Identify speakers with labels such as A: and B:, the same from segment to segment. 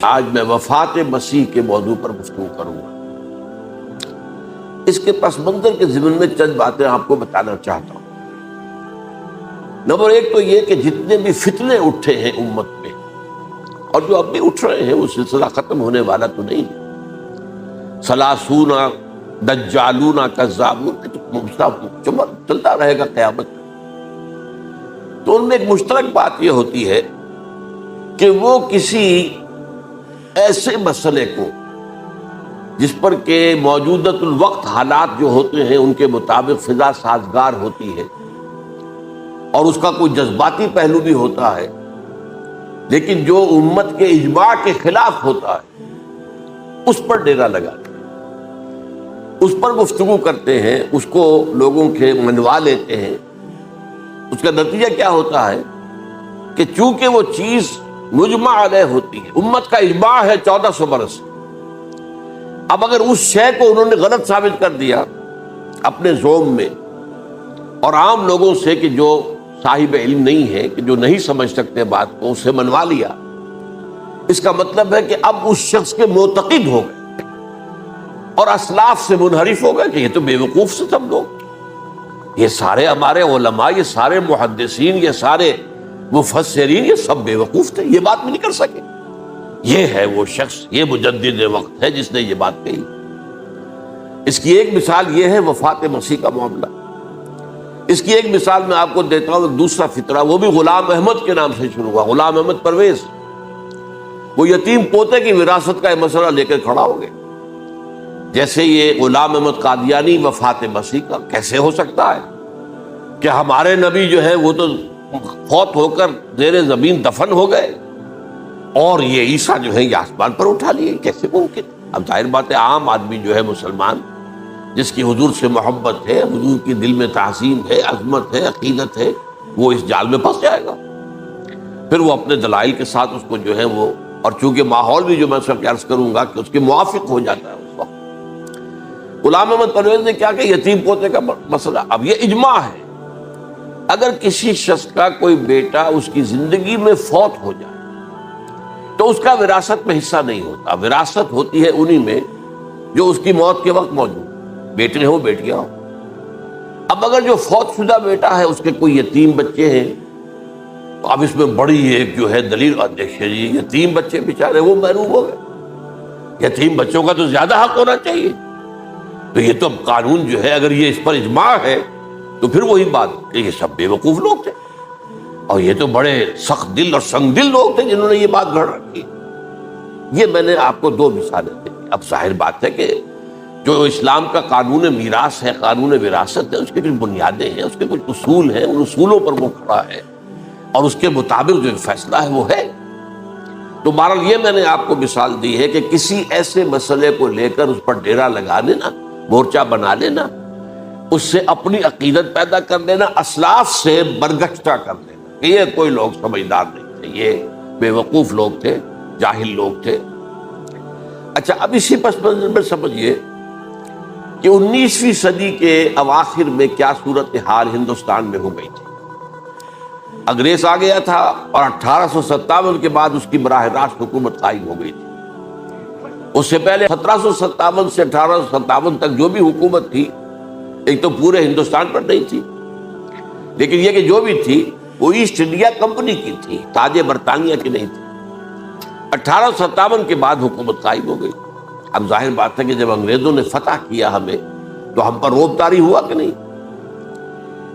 A: آج میں وفات مسیح کے موضوع پر گفتگو کروں گا۔ اس کے پس منظر کے ضمن میں چند باتیں آپ کو بتانا چاہتا ہوں۔ نمبر ایک تو یہ کہ جتنے بھی فتنے اٹھے ہیں امت میں، اور جو اب بھی اٹھ رہے ہیں، وہ سلسلہ ختم ہونے والا تو نہیں ہے۔ سلاسون دجالون کذابون چلتا رہے گا قیامت تک۔ تو ان میں ایک مشترک بات یہ ہوتی ہے کہ وہ کسی ایسے مسئلے کو جس پر کہ موجودۃ الوقت حالات جو ہوتے ہیں ان کے مطابق فضا سازگار ہوتی ہے، اور اس کا کوئی جذباتی پہلو بھی ہوتا ہے، لیکن جو امت کے اجماع کے خلاف ہوتا ہے، اس پر ڈیرا لگاتے ہیں، اس پر گفتگو کرتے ہیں، اس کو لوگوں کے منوا لیتے ہیں۔ اس کا نتیجہ کیا ہوتا ہے کہ چونکہ وہ چیز مجمع علیہ ہوتی ہے، امت کا اجماع ہے 1400 برس، اب اگر اس شے کو انہوں نے غلط ثابت کر دیا اپنے ذوم میں، اور عام لوگوں سے کہ جو صاحب علم نہیں ہے، کہ جو نہیں سمجھ سکتے بات کو، اسے منوا لیا، اس کا مطلب ہے کہ اب اس شخص کے معتقد ہو گئے اور اسلاف سے منحرف ہو گئے کہ یہ تو بے وقوف سے سب لوگ، یہ سارے ہمارے علماء، یہ سارے محدثین، یہ سارے مفسرین، یہ سب بے وقوف تھے، یہ بات بھی نہیں کر سکے۔ یہ ہے وہ شخص، یہ مجدد وقت ہے جس نے یہ بات کہی۔ اس کی ایک مثال یہ ہے وفات مسیح کا معاملہ۔ اس کی ایک مثال میں آپ کو دیتا ہوں، دوسرا فطرہ، وہ بھی غلام احمد کے نام سے شروع ہوا، غلام احمد پرویز۔ وہ یتیم پوتے کی وراثت کا مسئلہ لے کر کھڑا ہو گئے۔ جیسے یہ غلام احمد قادیانی وفات مسیح کا کیسے ہو سکتا ہے کہ ہمارے نبی جو ہے وہ تو فوت ہو کر زیر زمین دفن ہو گئے، اور یہ عیسیٰ جو ہے یہ آسمان پر اٹھا لیے، کیسے ممکن؟ اب ظاہر بات ہے عام آدمی جو ہے مسلمان، جس کی حضور سے محبت ہے، حضور کی دل میں تعظیم ہے، عظمت ہے، عقیدت ہے، وہ اس جال میں پھنس جائے گا۔ پھر وہ اپنے دلائل کے ساتھ اس کو جو ہے وہ، اور چونکہ ماحول بھی جو میں سب عرض کروں گا کہ اس کے موافق ہو جاتا ہے اس وقت۔ غلام احمد پرویز نے کیا کہ یتیم پوتے کا مسئلہ، اب یہ اجماع ہے، اگر کسی شخص کا کوئی بیٹا اس کی زندگی میں فوت ہو جائے تو اس کا وراثت میں حصہ نہیں ہوتا، وراثت ہوتی ہے انہی میں جو اس کی موت کے وقت موجود، بیٹے ہو بیٹیاں ہو۔ اب اگر جو فوت شدہ بیٹا ہے اس کے کوئی یتیم بچے ہیں، تو اب اس میں بڑی ایک جو ہے دلیل، دیکھیے جی یتیم بچے بیچارے وہ محروم ہو گئے، یتیم بچوں کا تو زیادہ حق ہونا چاہیے۔ تو یہ تو قانون جو ہے، اگر یہ اس پر اجماع ہے تو پھر وہی بات کہ یہ سب بے وقوف لوگ تھے، اور یہ تو بڑے سخت دل اور سنگ دل لوگ تھے جنہوں نے یہ بات گھڑ رکھی۔ یہ میں نے آپ کو دو مثالیں دی۔ اب ظاہر بات ہے کہ جو اسلام کا قانون میراث ہے، قانون وراثت ہے، اس کی کچھ بنیادیں ہیں، اس کے کچھ اصول ہیں، ان اصولوں پر وہ کھڑا ہے، اور اس کے مطابق جو فیصلہ ہے وہ ہے۔ تو بہرحال یہ میں نے آپ کو مثال دی ہے کہ کسی ایسے مسئلے کو لے کر اس پر ڈیرا لگا لینا، مورچہ بنا لینا، اس سے اپنی عقیدت پیدا کر لینا، اسلاف سے برگشتہ کر لینا کہ یہ کوئی لوگ سمجھدار نہیں تھے، یہ بے وقوف لوگ تھے، جاہل لوگ تھے۔ اچھا، اب اسی پس منظر میں سمجھیے کہ 19ویں صدی کے اواخر میں کیا صورتحال ہندوستان میں ہو گئی تھی۔ انگریز آ گیا تھا، اور 1857 کے بعد اس کی براہ راست حکومت قائم ہو گئی تھی۔ اس سے پہلے 1757 سے 1857 تک جو بھی حکومت تھی، ایک تو پورے ہندوستان پر نہیں تھی، لیکن یہ کہ جو بھی تھی وہ ایسٹ انڈیا کمپنی کی تھی، تاج برطانیہ کی نہیں تھی۔ 1857 کے بعد حکومت قائم ہو گئی۔ اب ظاہر بات ہے کہ جب انگریزوں نے فتح کیا ہمیں، تو ہم پر رعب طاری ہوا کہ نہیں؟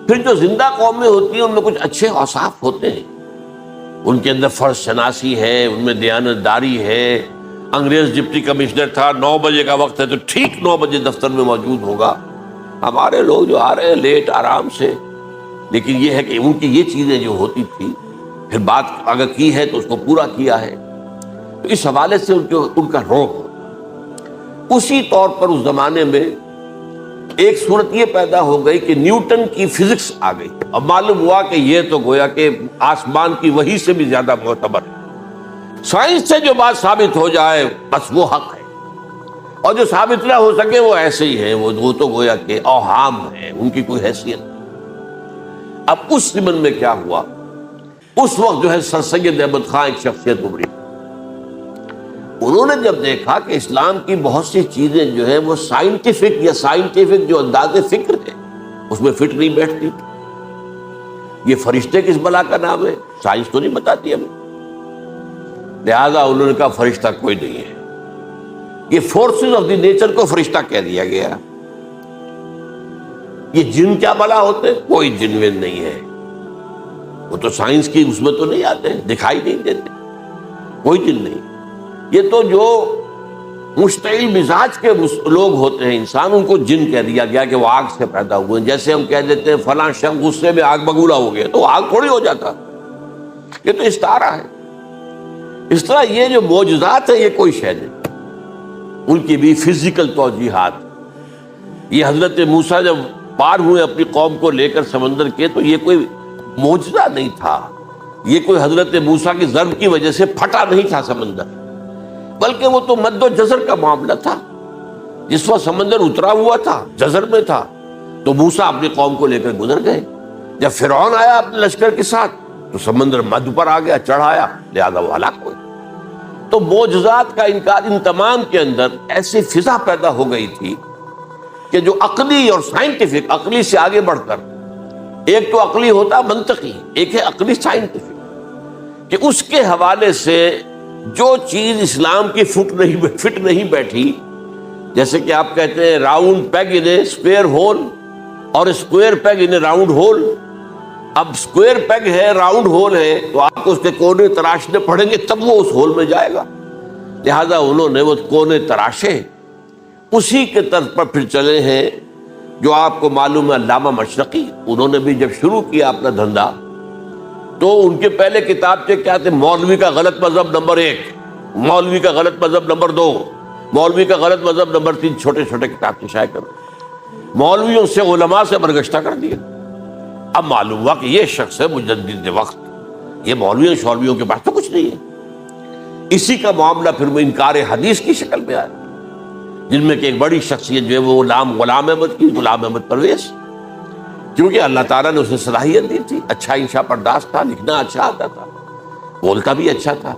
A: پھر جو زندہ قومیں ہوتی ہیں ان میں کچھ اچھے اوصاف ہوتے ہیں، ان کے اندر فرض شناسی ہے، ان میں دیانت داری ہے۔ انگریز ڈپٹی کمشنر تھا، 9 بجے کا وقت ہے تو ٹھیک 9 بجے دفتر میں موجود ہوگا۔ ہمارے لوگ جو آ رہے ہیں لیٹ آرام سے، لیکن یہ ہے کہ ان کی یہ چیزیں جو ہوتی تھی، پھر بات اگر کی ہے تو اس کو پورا کیا ہے، تو اس حوالے سے ان کا رعب ہوتا۔ اسی طور پر اس زمانے میں ایک صورت یہ پیدا ہو گئی کہ نیوٹن کی فزکس آ گئی، اب معلوم ہوا کہ یہ تو گویا کہ آسمان کی وحی سے بھی زیادہ معتبر ہے۔ سائنس سے جو بات ثابت ہو جائے بس وہ حق ہے، اور جو ثابت نہ ہو سکے وہ ایسے ہی ہیں، وہ تو گویا کہ اوہام ہیں، ان کی کوئی حیثیت نہیں۔ اب اس ضمن میں کیا ہوا، اس وقت جو ہے سر سید احمد خان ایک شخصیت ابھری۔ انہوں نے جب دیکھا کہ اسلام کی بہت سی چیزیں جو ہیں وہ سائنٹیفک جو انداز فکر ہے اس میں فٹ نہیں بیٹھتی. یہ فرشتے کس بلا کا نام ہے؟ سائنس تو نہیں بتاتی ہمیں. لہذا انہوں نے کہا فرشتہ کوئی نہیں ہے. یہ فورسز آف دی نیچر کو فرشتہ کہہ دیا گیا. یہ جن کیا بلا ہوتے؟ کوئی جن ون نہیں ہے. وہ تو سائنس کی اس میں تو نہیں آتے، دکھائی نہیں دیتے. کوئی جن نہیں. یہ تو جو مشتعل مزاج کے لوگ ہوتے ہیں انسان، ان کو جن کہہ دیا گیا کہ وہ آگ سے پیدا ہوئے. جیسے ہم کہہ دیتے ہیں فلاں شخص غصے میں آگ بگولا ہو گیا، تو آگ تھوڑی ہو جاتا. یہ تو استعارہ ہے. اس طرح یہ جو معجزات ہیں یہ کوئی شے نہیں، ان کی بھی فزیکل توجیحات. یہ حضرت موسیٰ جب پار ہوئے اپنی قوم کو لے کر سمندر کے، تو یہ کوئی معجزہ نہیں تھا. یہ کوئی حضرت موسیٰ کی ضرب کی وجہ سے پھٹا نہیں تھا سمندر، بلکہ وہ تو مد و جزر کا معاملہ تھا. جس وقت سمندر اترا ہوا تھا، جزر میں تھا، تو موسیٰ اپنی قوم کو لے کر گزر گئے. جب فرعون آیا اپنے لشکر کے ساتھ تو سمندر مد پر آ گیا، چڑھ آیا، لہذا وہ ہلاک ہوئے. تو معجزات کا انکار، ان تمام کے اندر ایسی فضا پیدا ہو گئی تھی کہ جو عقلی اور سائنٹیفک، عقلی سے آگے بڑھ کر، ایک تو عقلی ہوتا منطقی، ایک ہے عقلی سائنٹیفک، کہ اس کے حوالے سے جو چیز اسلام کی فٹ نہیں بیٹھی، جیسے کہ آپ کہتے ہیں round peg in a square hole اور square peg in a round hole. اب اسکوئر پیگ ہے، راؤنڈ ہول ہے، تو آپ کو اس کے کونے تراشنے پڑیں گے تب وہ اس ہول میں جائے گا. لہذا انہوں نے وہ کونے تراشے، اسی کے طرز پر پھر چلے ہیں. جو آپ کو معلوم ہے علامہ مشرقی، انہوں نے بھی جب شروع کیا اپنا دھندا، تو ان کے پہلے کتابچے کیا تھے؟ مولوی کا غلط مذہب نمبر 1، مولوی کا غلط مذہب نمبر 2، مولوی کا غلط مذہب نمبر 3. چھوٹے چھوٹے کتابچے شائع کر مولویوں سے، علماء سے برگشتہ کر دیا. اب معلوم ہوا کہ یہ شخص ہے مجدد وقت، یہ مولویوں شولویوں کے پاس تو کچھ نہیں ہے. اسی کا معاملہ پھر وہ انکار حدیث کی شکل میں آیا، جن میں کہ ایک بڑی شخصیت جو ہے وہ غلام احمد کی، غلام احمد پرویز، کیونکہ اللہ تعالیٰ نے اسے صلاحیت دی تھی، اچھا انشاء پرداز تھا، لکھنا اچھا آتا تھا، بولتا بھی اچھا تھا.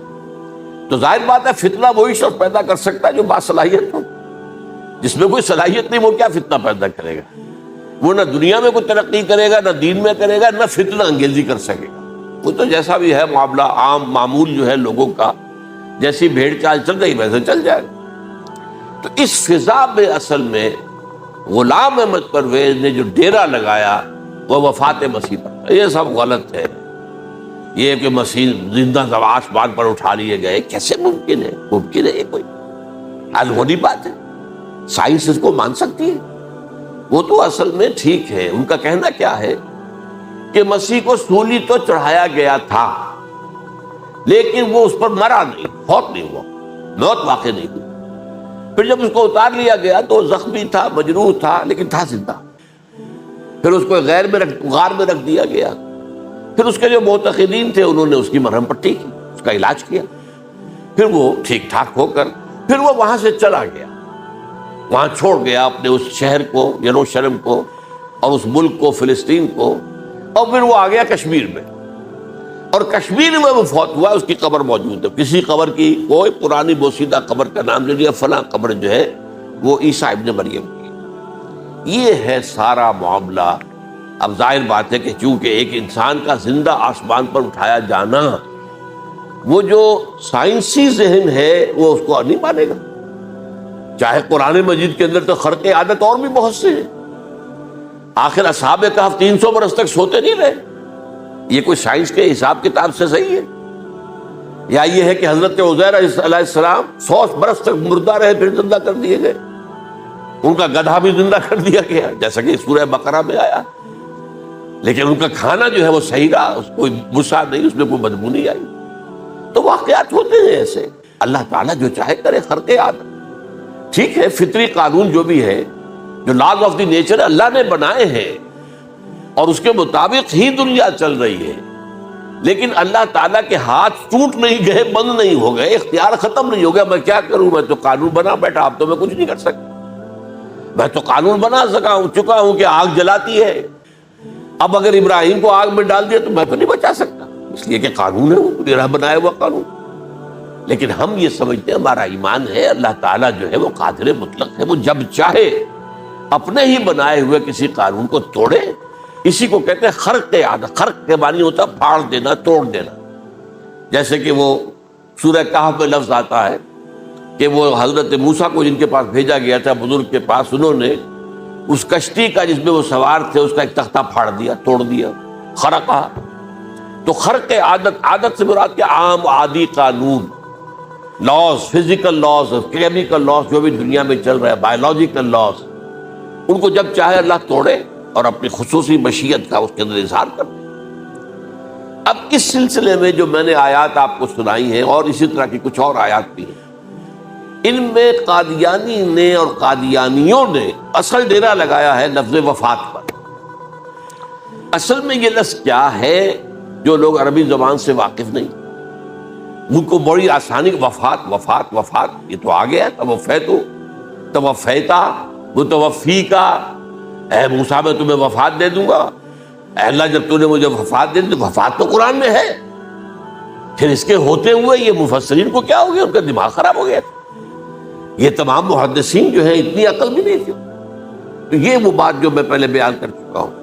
A: تو ظاہر بات ہے فتنہ وہی شخص پیدا کر سکتا ہے جو باصلاحیت ہو. جس میں کوئی صلاحیت نہیں وہ کیا فتنہ پیدا کرے گا؟ وہ نہ دنیا میں کوئی ترقی کرے گا، نہ دین میں کرے گا، نہ فتنہ انگیزی کر سکے گا. وہ تو جیسا بھی ہے معاملہ عام معمول جو ہے لوگوں کا، جیسی بھیڑ چال چل رہی ویسے چل جائے گا. تو اس فضا میں اصل میں غلام احمد پرویز نے جو ڈیرا لگایا وہ وفات مسیح پر. یہ سب غلط ہے. یہ کہ مسیح زندہ آسمان پر اٹھا لیے گئے، کیسے ممکن ہے؟ ممکن ہے یہ کوئی الہونی بات ہے؟ سائنس اس کو مان سکتی ہے؟ وہ تو اصل میں ٹھیک ہے. ان کا کہنا کیا ہے کہ مسیح کو سولی تو چڑھایا گیا تھا، لیکن وہ اس پر مرا نہیں، فوت نہیں ہوا، موت واقع نہیں ہوئی. پھر جب اس کو اتار لیا گیا تو زخمی تھا، مجروح تھا، لیکن تھا زندہ. پھر اس کو غار میں رکھ دیا گیا. پھر اس کے جو معتقدین تھے انہوں نے اس کی مرہم پٹی کی، اس کا علاج کیا. پھر وہ ٹھیک ٹھاک ہو کر پھر وہ وہاں سے چلا گیا، وہاں چھوڑ گیا اپنے اس شہر کو، یروشلم کو، اور اس ملک کو، فلسطین کو. اور پھر وہ آ گیا کشمیر میں، اور کشمیر میں وہ فوت ہوا. اس کی قبر موجود ہے. کسی قبر کی کوئی پرانی بوسیدہ قبر کا نام لے لیا، فلاں قبر جو ہے وہ عیسیٰ ابن مریم کی. یہ ہے سارا معاملہ. اب ظاہر بات ہے کہ چونکہ ایک انسان کا زندہ آسمان پر اٹھایا جانا، وہ جو سائنسی ذہن ہے وہ اس کو نہیں مانے گا. چاہے قرآن مجید کے اندر تو خرق عادت اور بھی بہت سے ہیں. آخر اصحاب کہف 300 برس تک سوتے نہیں رہے. یہ کوئی سائنس کے حساب کتاب سے صحیح ہے؟ یا یہ ہے کہ حضرت عزیر علیہ السلام 100 برس تک مردہ رہے پھر زندہ کر دیے گئے؟ ان کا گدھا بھی زندہ کر دیا گیا جیسا کہ سورہ بقرہ میں آیا، لیکن ان کا کھانا جو ہے وہ صحیح رہا، اس کوئی مسا نہیں، اس میں کوئی بدبو نہیں آئی. تو واقعات ہوتے ہیں ایسے. اللہ تعالیٰ جو چاہے کرے. خرق عادت ٹھیک ہے، فطری قانون جو بھی ہے، جو لاز آف دی نیچر اللہ نے بنائے ہیں اور اس کے مطابق ہی دنیا چل رہی ہے. لیکن اللہ تعالیٰ کے ہاتھ ٹوٹ نہیں گئے، بند نہیں ہو گئے، اختیار ختم نہیں ہو گیا. میں کیا کروں؟ میں تو قانون بنا بیٹھا، اب تو میں کچھ نہیں کر سکتا. میں تو قانون بنا چکا ہوں کہ آگ جلاتی ہے. اب اگر ابراہیم کو آگ میں ڈال دیا تو میں تو نہیں بچا سکتا، اس لیے کہ قانون ہے، وہ میرا بنایا ہوا قانون. لیکن ہم یہ سمجھتے ہیں ہمارا ایمان ہے اللہ تعالیٰ جو ہے وہ قادر مطلق ہے، وہ جب چاہے اپنے ہی بنائے ہوئے کسی قانون کو توڑے. اسی کو کہتے ہیں خرق عادت. خرق کے معنی ہوتا ہے پھاڑ دینا، توڑ دینا. جیسے کہ وہ سورہ کہف میں لفظ آتا ہے کہ وہ حضرت موسیٰ کو جن کے پاس بھیجا گیا تھا بزرگ کے پاس، انہوں نے اس کشتی کا جس میں وہ سوار تھے اس کا ایک تختہ پھاڑ دیا، توڑ دیا، خرقہ. تو خرق عادت، عادت سے مراد کیا؟ عام عادی قانون، laws, physical laws, chemical laws جو بھی دنیا میں چل رہا ہے، بایولوجیکل لاز، ان کو جب چاہے اللہ توڑے اور اپنی خصوصی مشیت کا اس کے اندر اظہار کر دے. اب اس سلسلے میں جو میں نے آیات آپ کو سنائی ہیں اور اسی طرح کی کچھ اور آیات بھی ہیں، ان میں قادیانی نے اور قادیانیوں نے اصل ڈیرا لگایا ہے لفظ وفات پر. اصل میں یہ لفظ کیا ہے جو لوگ عربی زبان سے واقف نہیں، ان کو بڑی آسانی، وفات وفات وفات، یہ تو آ گیا ہے. توفیتو، توفیتا، متوفی کا، اے موسیٰ میں تمہیں وفات دے دوں گا. اے اللہ جب تو نے مجھے وفات دے دی، تو وفات تو قرآن میں ہے. پھر اس کے ہوتے ہوئے یہ مفسرین کو کیا ہو گیا؟ ان کا دماغ خراب ہو گیا. یہ تمام محدثین جو ہیں اتنی عقل بھی نہیں تھی. تو یہ وہ بات جو میں پہلے بیان کر چکا ہوں.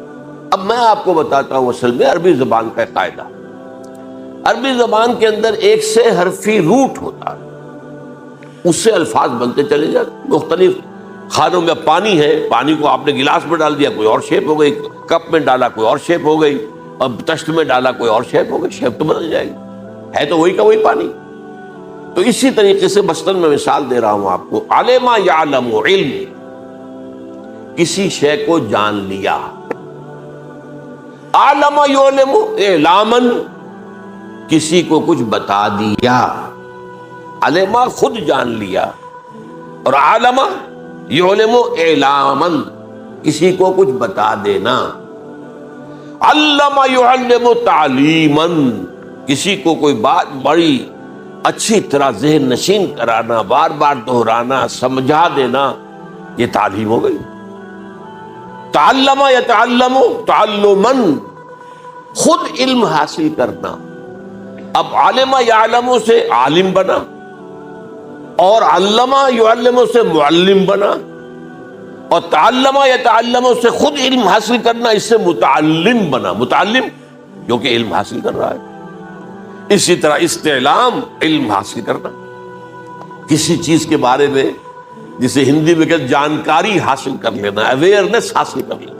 A: اب میں آپ کو بتاتا ہوں اصل میں عربی زبان کا قاعدہ. عربی زبان کے اندر ایک سے حرفی روٹ ہوتا ہے، اس سے الفاظ بنتے چلے جاتے. مختلف خانوں میں پانی ہے، پانی کو آپ نے گلاس میں ڈال دیا، کوئی اور شیپ ہو گئی. کپ میں ڈالا کوئی اور شیپ ہو گئی، اور تشت میں ڈالا کوئی اور شیپ ہو گئی. شیپ تو بدل جائے گی، ہے تو وہی کا وہی پانی. تو اسی طریقے سے مثلاً میں مثال دے رہا ہوں آپ کو. علم یعلم، علم، کسی شے کو جان لیا. عالم یعلم، اعلامن، کسی کو کچھ بتا دیا. علما خود جان لیا، اور عالم یعلم اعلامن، کسی کو کچھ بتا دینا. علم یعلم تعلیمن، کسی کو کوئی بات بڑی اچھی طرح ذہن نشین کرانا، بار بار دہرانا، سمجھا دینا، یہ تعلیم ہو گئی. تعلم یتعلم تعلمن، خود علم حاصل کرنا. اب عالم یعلم سے عالم بنا، اور علم یعلم سے معلم بنا، اور تعلم یتعلم سے خود علم حاصل کرنا، اس سے متعلم بنا. متعلم جو کہ علم حاصل کر رہا ہے. اسی طرح استعلام، علم حاصل کرنا، کسی چیز کے بارے میں جسے ہندی میں کہتے جانکاری حاصل کر لینا، اویئرنس حاصل کر لینا.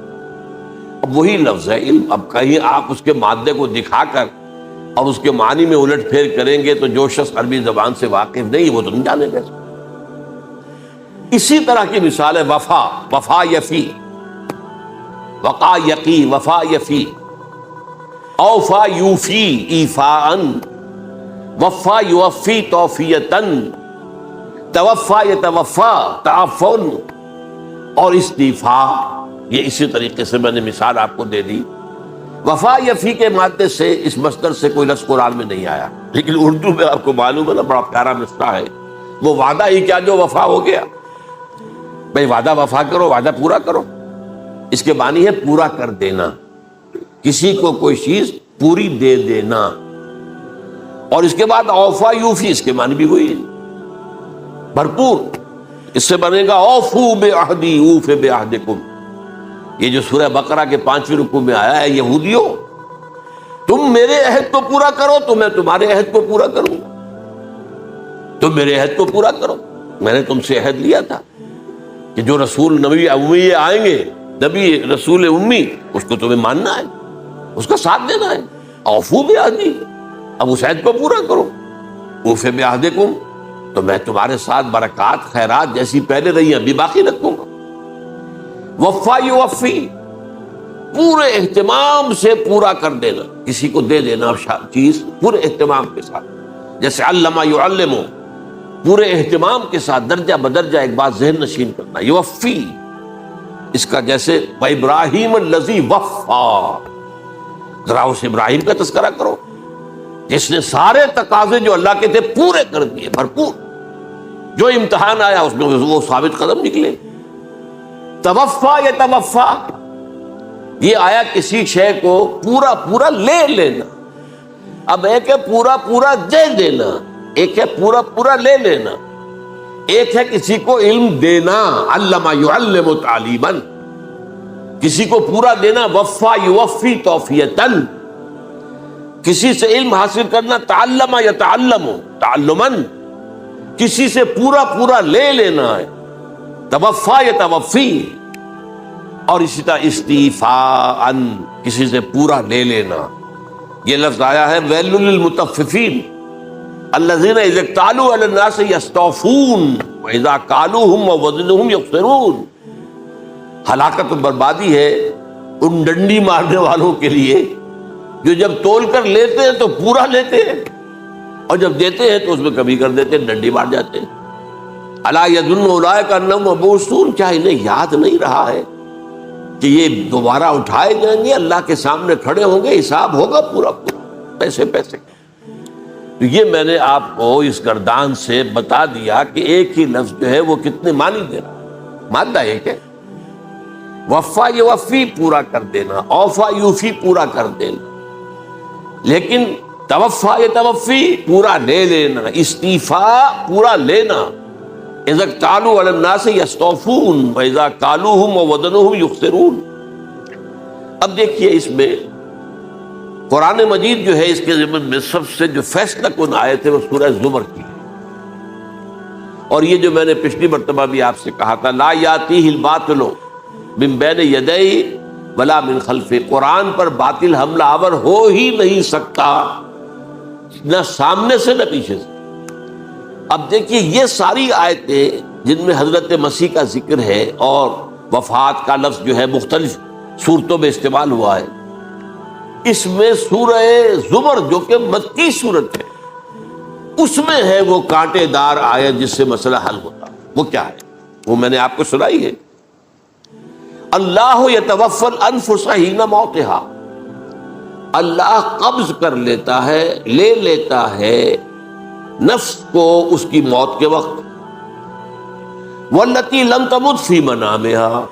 A: اب وہی لفظ ہے علم. اب کہیں آپ اس کے مادے کو دکھا کر اور اس کے معنی میں الٹ پھیر کریں گے تو جو شخص عربی زبان سے واقف نہیں وہ تو نہیں جانے گا. اسی طرح کی مثال ہے وفا، وفا یفی، وقا یقی، وفا یفی، اوفا یوفی ایفاءً، وفا یوفی توفیتاً، توفا یتوفا تعفن، اور استیفا. یہ اسی طریقے سے میں نے مثال آپ کو دے دی. وفا یفی کے مادے سے اس مصدر سے کوئی لفظ قرآن میں نہیں آیا، لیکن اردو میں آپ کو معلوم ہے نا بڑا پیارا مصرع ہے. وہ وعدہ ہی کیا جو وفا ہو گیا. بھئی وعدہ وفا کرو، وعدہ پورا کرو. اس کے معنی ہے پورا کر دینا، کسی کو کوئی چیز پوری دے دینا. اور اس کے بعد اوفا یوفی، اس کے معنی بھی وہی ہے، بھرپور. اس سے بنے گا اوفو بعہدی اوف بعہدکم. یہ جو سورہ بقرہ کے 5ویں رکوع میں آیا ہے، یہودیوں تم میرے عہد کو پورا کرو تو میں تمہارے عہد کو پورا کروں گا. تم میرے عہد کو پورا کرو. میں نے تم سے عہد لیا تھا کہ جو رسول نبی امی آئیں گے، نبی رسول امی، اس کو تمہیں ماننا ہے، اس کا ساتھ دینا ہے. اوفو بعہدی، اب اس عہد کو پورا کرو. اوف بعہدکم، تو میں تمہارے ساتھ برکات خیرات جیسی پہلے رہی ہیں ابھی باقی رکھوں گا. وفا یوفی، پورے اہتمام سے پورا کر دینا، کسی کو دے دینا چیز پورے اہتمام کے ساتھ. جیسے علم یعلم، پورے اہتمام کے ساتھ درجہ بدرجہ ایک بات ذہن نشین کرنا. یوفی، اس کا جیسے وَإِبْرَاهِيمَ الَّذِي وَفَّى، ذرا اس ابراہیم کا تذکرہ کرو جس نے سارے تقاضے جو اللہ کے تھے پورے کر دیے، بھرپور. جو امتحان آیا اس میں وہ ثابت قدم نکلے. توفا یتوفا، یہ آیا کسی شے کو پورا پورا لے لینا. اب ایک ہے پورا پورا دے دینا، ایک ہے پورا پورا لے لینا، ایک ہے کسی کو علم دینا، علم یعلم تعلیما، کسی کو پورا دینا، وفا یوفی توفیتن، کسی سے علم حاصل کرنا، تعلم یتعلم تعلما، کسی سے پورا پورا لے لینا ہے، توفا یتوفی، اور اسی طرح استیفاء، کسی سے پورا لے لینا۔ یہ لفظ آیا ہے ویل للمطففین الذین اذا اکتالوا علی الناس یستوفون واذا کالوہم ووزنوہم یخسرون۔ ہلاکت و بربادی ہے ان ڈنڈی مارنے والوں کے لیے جو جب تول کر لیتے ہیں تو پورا لیتے ہیں، اور جب دیتے ہیں تو اس میں کمی کر دیتے ہیں، ڈنڈی مار جاتے ہیں۔ الا یظن اولئک انہم مبعوثون، کیا انہیں یاد نہیں رہا ہے کہ یہ دوبارہ اٹھائے جائیں گے، اللہ کے سامنے کھڑے ہوں گے، حساب ہوگا پورا پورا، پیسے پیسے۔ تو یہ میں نے آپ کو اس گردان سے بتا دیا کہ ایک ہی لفظ جو ہے وہ کتنے معنی دے رہا، مادہ ایک ہے، وفا یوفی پورا کر دینا، اوفا یوفی پورا کر دینا، لیکن توفا یتوفی پورا لے لینا، استیفاء پورا لینا، اذا اکتالوا علی الناس یستوفون واذا کالوہم ووزنوہم یخسرون۔ اب دیکھیے اس میں قرآن مجید جو ہے اس کے ضمن میں سب سے جو فیصلہ کن آیت ہے وہ سورہ زمر کی ہے، اور یہ جو میں نے پچھلی مرتبہ بھی آپ سے کہا تھا، لا یاتیہ الباطل من بین یدیہ ولا من خلفہ، قرآن پر باطل حملہ آور ہو ہی نہیں سکتا، نہ سامنے سے نہ پیچھے سے۔ اب دیکھیے یہ ساری آیتیں جن میں حضرت مسیح کا ذکر ہے اور وفات کا لفظ جو ہے مختلف صورتوں میں استعمال ہوا ہے، اس میں سورہ زمر جو کہ مکی صورت ہے اس میں ہے وہ کانٹے دار آیت جس سے مسئلہ حل ہوتا، وہ کیا ہے؟ وہ میں نے آپ کو سنائی ہے، اللہ یتوفی الانفس حین موتہا، اللہ قبض کر لیتا ہے، لے لیتا ہے نفس کو اس کی موت کے وقت، واللتی لم تمت فی منامہا،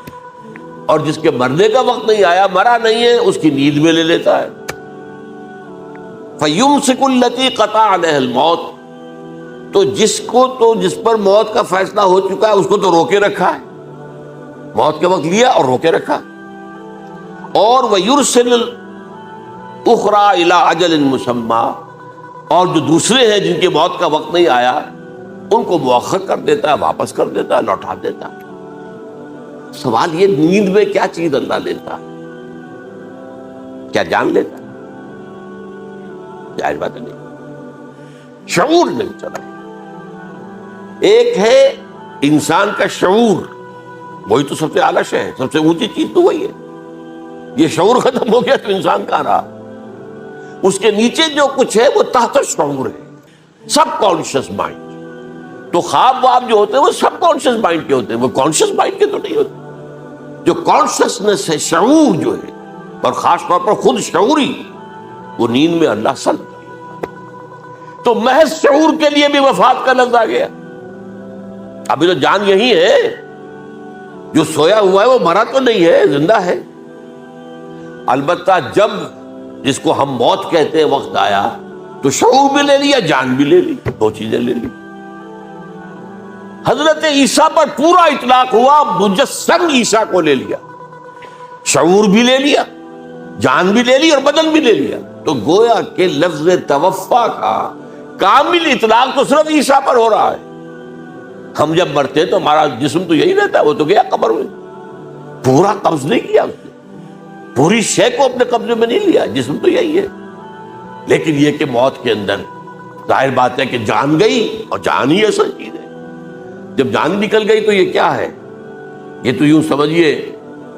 A: اور جس کے مرنے کا وقت نہیں آیا، مرا نہیں ہے، اس کی نیند میں لے لیتا ہے، فیمسک التی قطع علیہ الموت، تو جس پر موت کا فیصلہ ہو چکا ہے اس کو تو روکے رکھا ہے، موت کے وقت لیا اور روکے رکھا، اور ویرسل الاخری الی اجل مسمی، اور جو دوسرے ہیں جن کی موت کا وقت نہیں آیا ان کو مؤخر کر دیتا ہے، واپس کر دیتا ہے، لوٹا دیتا ہے۔ سوال یہ نیند میں کیا چیز اللہ لیتا ہے؟ کیا جان لیتا ہے؟ جائز بات نہیں، شعور نہیں چلا۔ ایک ہے انسان کا شعور، وہی تو سب سے اعلیٰ شے ہے، سب سے اونچی چیز تو وہی ہے۔ یہ شعور ختم ہو گیا تو انسان کہاں رہا؟ اس کے نیچے جو کچھ ہے وہ تحت شعور ہے، سب کانشیس مائنڈ۔ تو خواب واب جو ہوتے ہیں وہ سب کانشیس مائنڈ کے ہوتے ہیں، وہ کانشیس مائنڈ کے تو نہیں ہوتے۔ جو کانشیسنس ہے، شعور جو ہے، اور خاص طور پر خود شعوری، وہ نیند میں اللہ سلب کر لیتا ہے۔ تو محض شعور کے لیے بھی وفات کا لفظ آ گیا۔ ابھی تو جان یہی ہے، جو سویا ہوا ہے وہ مرا تو نہیں ہے، زندہ ہے۔ البتہ جب جس کو ہم موت کہتے ہیں وقت آیا تو شعور بھی لے لیا، جان بھی لے لی، دو چیزیں لے لی۔ حضرت عیسیٰ پر پورا اطلاق ہوا، مجسم عیسیٰ کو لے لیا، شعور بھی لے لیا، جان بھی لے لی اور بدن بھی لے لیا۔ تو گویا کہ لفظ توفا کا کامل اطلاق تو صرف عیسیٰ پر ہو رہا ہے۔ ہم جب مرتے تو ہمارا جسم تو یہی رہتا ہے، وہ تو گیا قبر میں، پورا قبض نہیں کیا اس نے، پوری شے کو اپنے قبضے میں نہیں لیا، جسم تو یہی ہے۔ لیکن یہ کہ موت کے اندر ظاہر بات ہے کہ جان گئی، اور جان ہی ایسا چیز ہے، جب جان نکل گئی تو یہ کیا ہے؟ یہ تو یوں سمجھیے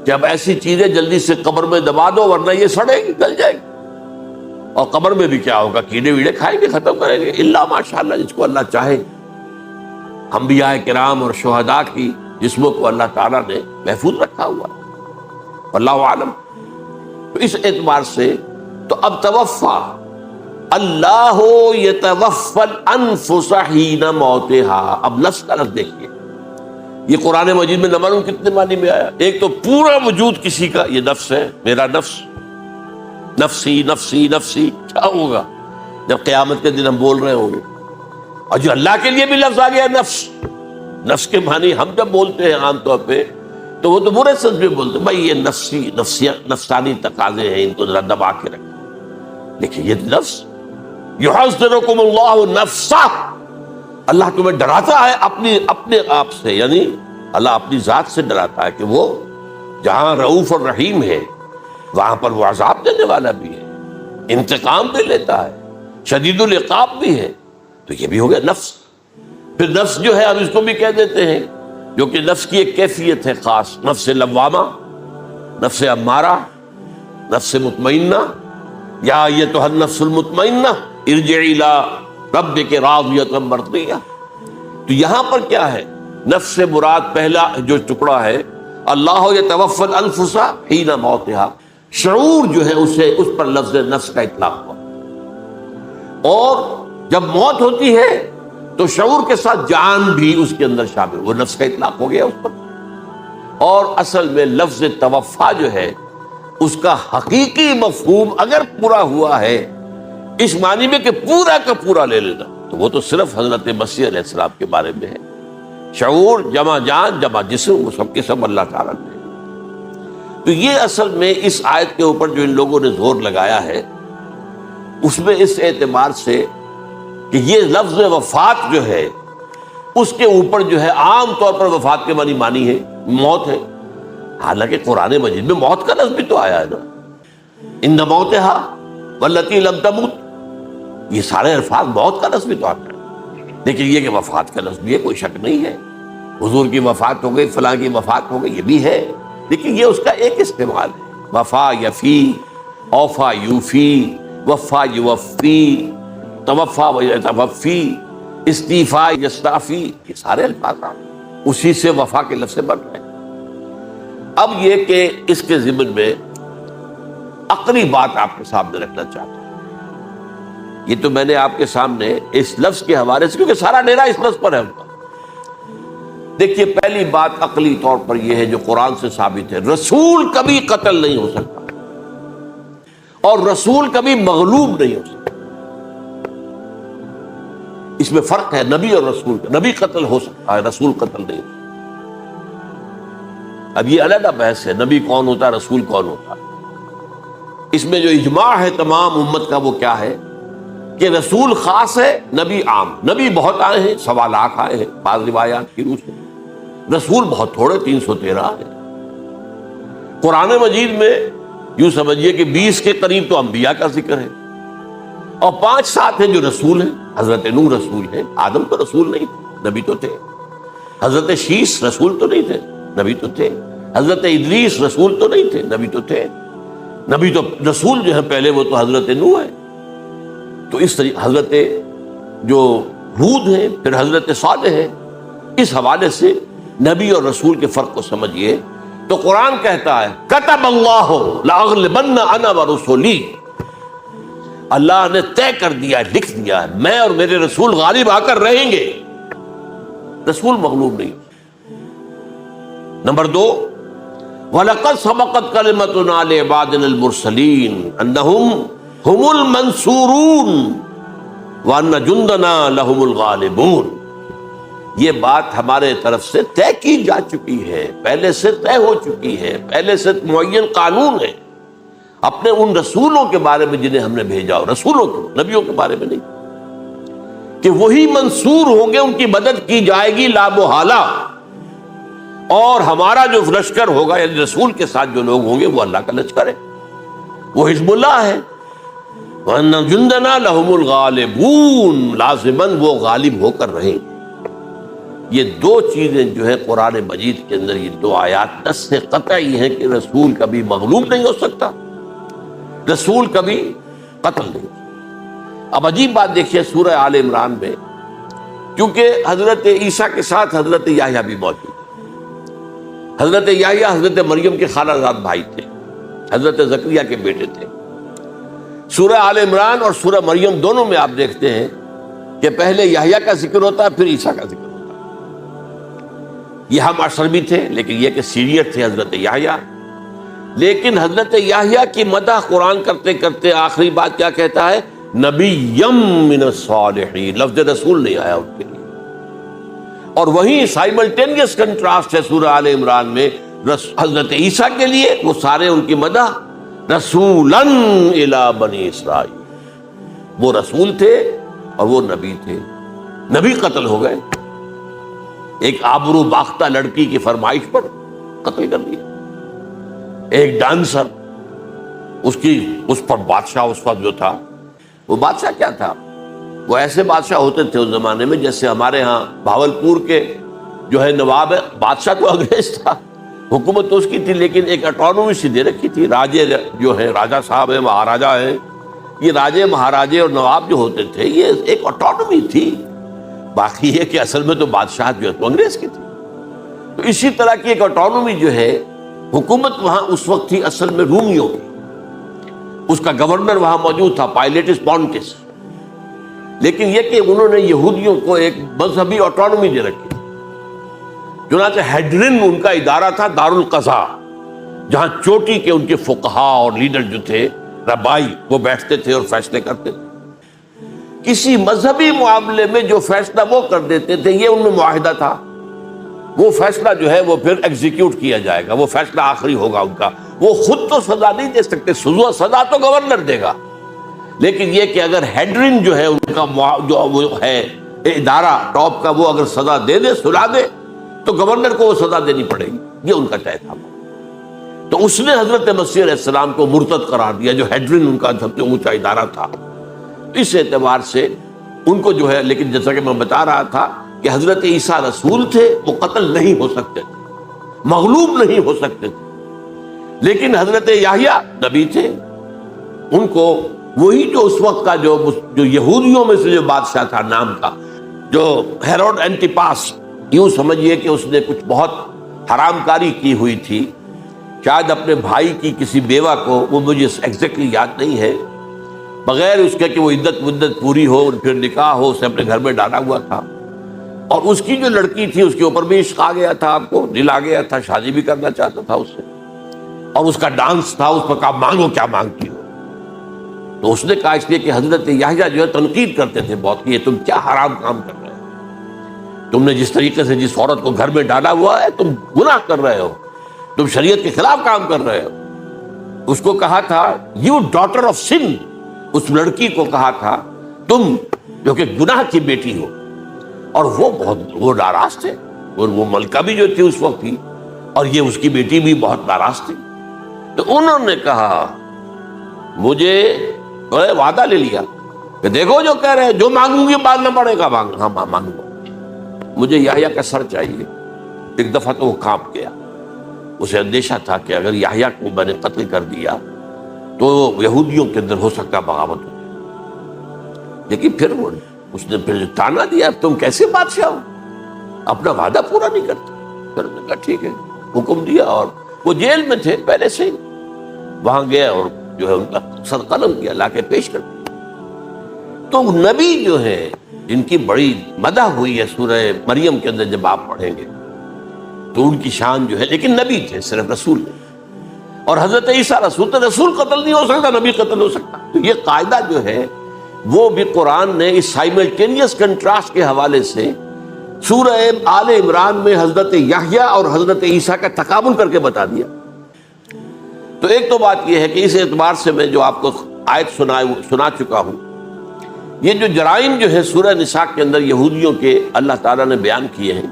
A: کہ اب ایسی چیزیں جلدی سے قبر میں دبا دو ورنہ یہ سڑے گی، گل جائے گی، اور قبر میں بھی کیا ہوگا؟ کیڑے ویڑے کھائیں گے، ختم کریں گے، الا ماشاءاللہ جس کو اللہ چاہے۔ انبیاء کرام اور شہداء کی جسموں کو اللہ تعالیٰ نے محفوظ رکھا ہوا، واللہ عالم۔ تو اس اعتبار سے تو اب توفا، اللہ یتوفی الانفس حین موتہا۔ اب نفس کا لفظ دیکھیے، یہ قرآن مجید میں نہ معلوم کتنے معنی میں آیا۔ ایک تو پورا وجود کسی کا یہ نفس ہے، میرا نفس، نفسی نفسی نفسی، کیا ہوگا جب قیامت کے دن ہم بول رہے ہوں گے؟ اور جو اللہ کے لیے بھی لفظ آ گیا نفس، نفس کے معنی ہم جب بولتے ہیں عام طور پہ تو وہ تو برے سنس میں بولتے ہیں بھائی یہ نفسانی تقاضے ہیں، ان کو ذرا دبا کے رکھیں، لیکن یہ لفظ یحذرکم اللہ نفسہ، اللہ تمہیں ڈراتا ہے اپنے آپ سے، یعنی اللہ اپنی ذات سے ڈراتا ہے کہ وہ جہاں رؤوف اور رحیم ہے وہاں پر وہ عذاب دینے والا بھی ہے، انتقام بھی لیتا ہے، شدید العقاب بھی ہے۔ تو یہ بھی ہو گیا نفس۔ پھر نفس جو ہے ہم اس کو بھی کہہ دیتے ہیں، جو کہ نفس کی ایک کیفیت ہے خاص، نفس لوامہ، نفس امارہ، نفس مطمئنہ، یا ایتھا النفس المطمئنہ ارجعی الی ربک راضیۃ مرضیہ۔ تو یہاں پر کیا ہے؟ نفس سے مراد پہلا جو ٹکڑا ہے اللہ یتوفی الانفس حین موتہا، شعور جو ہے اسے اس پر لفظ نفس کا اطلاق ہوا، اور جب موت ہوتی ہے تو شعور کے ساتھ جان بھی اس کے اندر شامل، وہ نفس کا اطلاق ہو گیا اس پر۔ اور اصل میں لفظ توفا جو ہے اس کا حقیقی مفہوم اگر پورا ہوا ہے اس معنی میں کہ پورا کا پورا لے لینا، تو وہ تو صرف حضرت مسیح علیہ السلام کے بارے میں ہے۔ شعور جمع جان جمع جسم، وہ سب کے سب اللہ تعالیٰ نے۔ تو یہ اصل میں اس آیت کے اوپر جو ان لوگوں نے زور لگایا ہے اس میں اس اعتبار سے کہ یہ لفظ وفات جو ہے اس کے اوپر جو ہے عام طور پر وفات کے معنی ہے موت ہے، حالانکہ قرآن مجید میں موت کا لفظ بھی تو آیا ہے نا، ان موتہا واللتی لم تمت، یہ سارے الفاظ موت کا لفظ بھی تو آتا ہے، لیکن یہ کہ وفات کا لفظ بھی ہے، کوئی شک نہیں ہے، حضور کی وفات ہو گئی، فلاں کی وفات ہو گئی، یہ بھی ہے، لیکن یہ اس کا ایک استعمال ہے۔ وفا یفی، اوفا یوفی، وفا یوفی، توفا و یتوفی، استعفا یستعفی، یہ سارے الفاظ اسی سے وفا کے لفظ سے بن رہے ہیں۔ اب یہ کہ اس کے ضمن میں عقلی بات آپ کے سامنے رکھنا چاہتا ہوں، یہ تو میں نے آپ کے سامنے اس لفظ کے حوالے سے، کیونکہ سارا ڈیرا اس لفظ پر ہے ان کا۔ دیکھیے پہلی بات عقلی طور پر یہ ہے جو قرآن سے ثابت ہے، رسول کبھی قتل نہیں ہو سکتا اور رسول کبھی مغلوب نہیں ہو سکتا۔ اس میں فرق ہے نبی اور رسول کا، نبی قتل ہو سکتا ہے، رسول قتل نہیں ہو سکتا۔ اب یہ علیحدہ بحث ہے، نبی کون ہوتا ہے، رسول کون ہوتا ہے۔ اس میں جو اجماع ہے تمام امت کا وہ کیا ہے کہ رسول خاص ہے، نبی عام۔ نبی بہت آئے ہیں، 1.25 لاکھ آئے ہیں بعض روایات کی روح سے، رسول بہت تھوڑے 313 ہیں۔ قرآن مجید میں یوں سمجھیے کہ 20 کے قریب تو انبیاء کا ذکر ہے، اور 5-7 ہیں جو رسول ہیں۔ حضرت نوح رسول ہیں، آدم تو رسول نہیں تھے، نبی تو تھے۔ حضرت شیس رسول تو نہیں تھے، نبی تو تھے۔ حضرت ادریس رسول تو نہیں تھے، نبی تو تھے۔ نبی تو رسول جو ہے پہلے وہ تو حضرت نوح ہے۔ تو اس طریقے حضرت جو ہود ہیں، پھر حضرت صالح ہے۔ اس حوالے سے نبی اور رسول کے فرق کو سمجھیے تو قرآن کہتا ہے کتب اللہ لاغلبن انا ورسلی، اللہ نے طے کر دیا، لکھ دیا ہے میں اور میرے رسول غالب آ کر رہیں گے، رسول مغلوب نہیں۔ نمبر 2، وَلَقَدْ سَبَقَتْ كَلِمَتُنَا لِعِبَادِنَا الْمُرْسَلِينَ أَنَّهُمْ هُمُ الْمَنْصُورُونَ وَأَنَّ جُنْدَنَا لَهُمُ الْغَالِبُونَ، یہ بات ہمارے طرف سے طے کی جا چکی ہے، پہلے سے طے ہو چکی ہے، پہلے سے معین قانون ہے اپنے ان رسولوں کے بارے میں جنہیں ہم نے بھیجا، رسولوں کے، نبیوں کے بارے میں نہیں، کہ وہی منصور ہوں گے، ان کی مدد کی جائے گی لا محالہ، اور ہمارا جو لشکر ہوگا یعنی رسول کے ساتھ جو لوگ ہوں گے وہ اللہ کا لشکر ہے، وہ حزب اللہ ہے۔ وَأَنَّ جُنْدَنَا لَهُمُ الْغَالِبُونَ، لازماً وہ غالب ہو کر رہیں گے۔ یہ 2 چیزیں جو ہے قرآن مجید کے اندر، یہ 2 آیات نص قطعی ہیں کہ رسول کبھی مغلوب نہیں ہو سکتا، رسول کبھی قتل نہیں ہو سکتا۔ اب عجیب بات دیکھیے سورہ آل عمران میں، کیونکہ حضرت عیسیٰ کے ساتھ حضرت یحییٰ بھی موجود، حضرت یحییٰ حضرت مریم کے خالہ زاد بھائی تھے، حضرت زکریا کے بیٹے تھے۔ سورہ آل عمران اور سورہ مریم دونوں میں آپ دیکھتے ہیں کہ پہلے یحییٰ کا ذکر ہوتا ہے، پھر عیسیٰ کا ذکر ہوتا ہے۔ یہ ہم عصر بھی تھے، لیکن یہ کہ سینئر تھے حضرت یحییٰ، لیکن حضرت یحییٰ کی مدح قرآن کرتے کرتے آخری بات کیا کہتا ہے، نبیم من الصالحین، لفظ رسول نہیں آیا ان کے لیے۔ اور وہیں سائملٹینیس کنٹراسٹ ہے سورہ آل عمران میں حضرت عیسیٰ کے لیے، وہ سارے ان کی مدح، رسولاً الی بنی اسرائیل، وہ رسول تھے اور وہ نبی تھے۔ نبی قتل ہو گئے، ایک آبرو باختہ لڑکی کی فرمائش پر قتل کر دیا۔ ایک ڈانسر، اس پر بادشاہ اس وقت جو تھا، وہ بادشاہ کیا تھا، وہ ایسے بادشاہ ہوتے تھے اس زمانے میں جیسے ہمارے ہاں بھاولپور کے جو ہے نواب ہے، بادشاہ تو انگریز تھا، حکومت تو اس کی تھی، لیکن ایک اٹانومی سی دے رکھی تھی۔ راجے جو ہے، راجا صاحب ہیں، مہاراجا ہیں، یہ راجے مہاراجے اور نواب جو ہوتے تھے یہ ایک اٹانومی تھی، باقی یہ کہ اصل میں تو بادشاہ جو ہے تو انگریز کی تھی۔ تو اسی طرح کی ایک اٹانومی جو ہے حکومت وہاں اس وقت تھی اصل میں رومیوں کی، اس کا گورنر وہاں موجود تھا پائلیٹس پونٹس، لیکن یہ کہ انہوں نے یہودیوں کو ایک مذہبی اٹانومی دے رکھی، چنانچہ ہیڈرن ان کا ادارہ تھا، دارالقضاء، جہاں چوٹی کے ان کے فقہا اور لیڈر جو تھے، ربائی، وہ بیٹھتے تھے اور فیصلے کرتے تھے۔ کسی مذہبی معاملے میں جو فیصلہ وہ کر دیتے تھے، یہ ان میں معاہدہ تھا، وہ فیصلہ جو ہے وہ پھر ایگزیکیوٹ کیا جائے گا، وہ فیصلہ آخری ہوگا ان کا، وہ خود تو سزا نہیں دے سکتے، سزا تو گورنر دے گا، لیکن یہ کہ اگر ہیڈرن جو ہے ان کا جو وہ ہے ادارہ ٹاپ کا، وہ اگر سزا دے دے، سلا دے، تو گورنر کو وہ سزا دینی پڑے گی، یہ ان کا طے تھا۔ تو اس نے حضرت مسیح علیہ السلام کو مرتد قرار دیا، جو ہیڈرن ان کا سب سے اونچا ادارہ تھا۔ اس اعتبار سے ان کو جو ہے، لیکن جیسا کہ میں بتا رہا تھا کہ حضرت عیسیٰ رسول تھے، وہ قتل نہیں ہو سکتے تھے، مغلوب نہیں ہو سکتے تھے، لیکن حضرت یحییٰ نبی تھے، ان کو وہی جو اس وقت کا جو یہودیوں میں سے جو بادشاہ تھا نام کا، جو ہیروڈ اینٹیپاس، یوں سمجھیے کہ اس نے کچھ بہت حرام کاری کی ہوئی تھی، شاید اپنے بھائی کی کسی بیوہ کو، وہ مجھے ایگزیکٹلی یاد نہیں ہے، بغیر اس کے کہ وہ عدت مدت پوری ہو پھر نکاح ہو، اسے اپنے گھر میں ڈالا ہوا تھا، اور اس کی جو لڑکی تھی اس کے اوپر بھی عشق آ گیا تھا، آپ کو دل آ گیا تھا، شادی بھی کرنا چاہتا تھا اس سے، اور اس کا ڈانس تھا، اس پر کہا مانگو کیا مانگتی ہو۔ تو اس نے کہا، اس لیے کہ حضرت یحییٰ جو ہے تنقید کرتے تھے بہت کہ یہ تم کیا حرام کام کر رہے ہو، تم نے جس طریقے سے جس عورت کو گھر میں ڈالا ہوا ہے، تم گناہ کر رہے ہو، تم شریعت کے خلاف کام کر رہے ہو۔ اس کو کہا تھا یو ڈاٹر آف سن، اس لڑکی کو کہا تھا تم جو کہ گناہ کی بیٹی ہو، اور وہ ناراض تھے، اور وہ ملکہ بھی جو تھی اس وقت تھی، اور یہ اس کی بیٹی بھی بہت ناراض تھی۔ تو انہوں نے کہا، مجھے وعدہ لے لیا کہ دیکھو جو کہہ رہے ہیں، جو مانگوں گی ماننا پڑے گا، ہاں مانگوں گا، مجھے یحییٰ کا سر چاہیے۔ ایک دفعہ تو وہ کانپ گیا، اسے اندیشہ تھا کہ اگر یحییٰ کو میں نے قتل کر دیا تو یہودیوں کے اندر ہو سکتا بغاوت ہو، لیکن پھر اس نے پھر تانا دیا، تم کیسے بادشاہ ہو، اپنا وعدہ پورا نہیں کرتے۔ پھر نے کہا ٹھیک ہے، حکم دیا، اور وہ جیل میں تھے پہلے سے ہی، وہاں گیا اور جو ہے ان کا سر قلم کیا، لا کے پیش کر دیا۔ تو نبی جو ہے ان کی بڑی مدح ہوئی ہے سورہ مریم کے اندر، جب آپ پڑھیں گے تو ان کی شان جو ہے، لیکن نبی تھے، صرف رسول نہیں۔ اور حضرت عیسیٰ رسول تھے، رسول قتل نہیں ہو سکتا، نبی قتل ہو سکتا۔ تو یہ قاعدہ جو ہے وہ بھی قرآن نے اس سائملٹینیس کنٹراسٹ کے حوالے سے سورہ آل عمران میں حضرت یحییٰ اور حضرت عیسیٰ کا تقابل کر کے بتا دیا۔ تو ایک تو بات یہ ہے کہ اس اعتبار سے میں جو آپ کو آیت سنا چکا ہوں، یہ جو جرائم جو ہے سورہ نساء کے اندر یہودیوں کے اللہ تعالیٰ نے بیان کیے ہیں،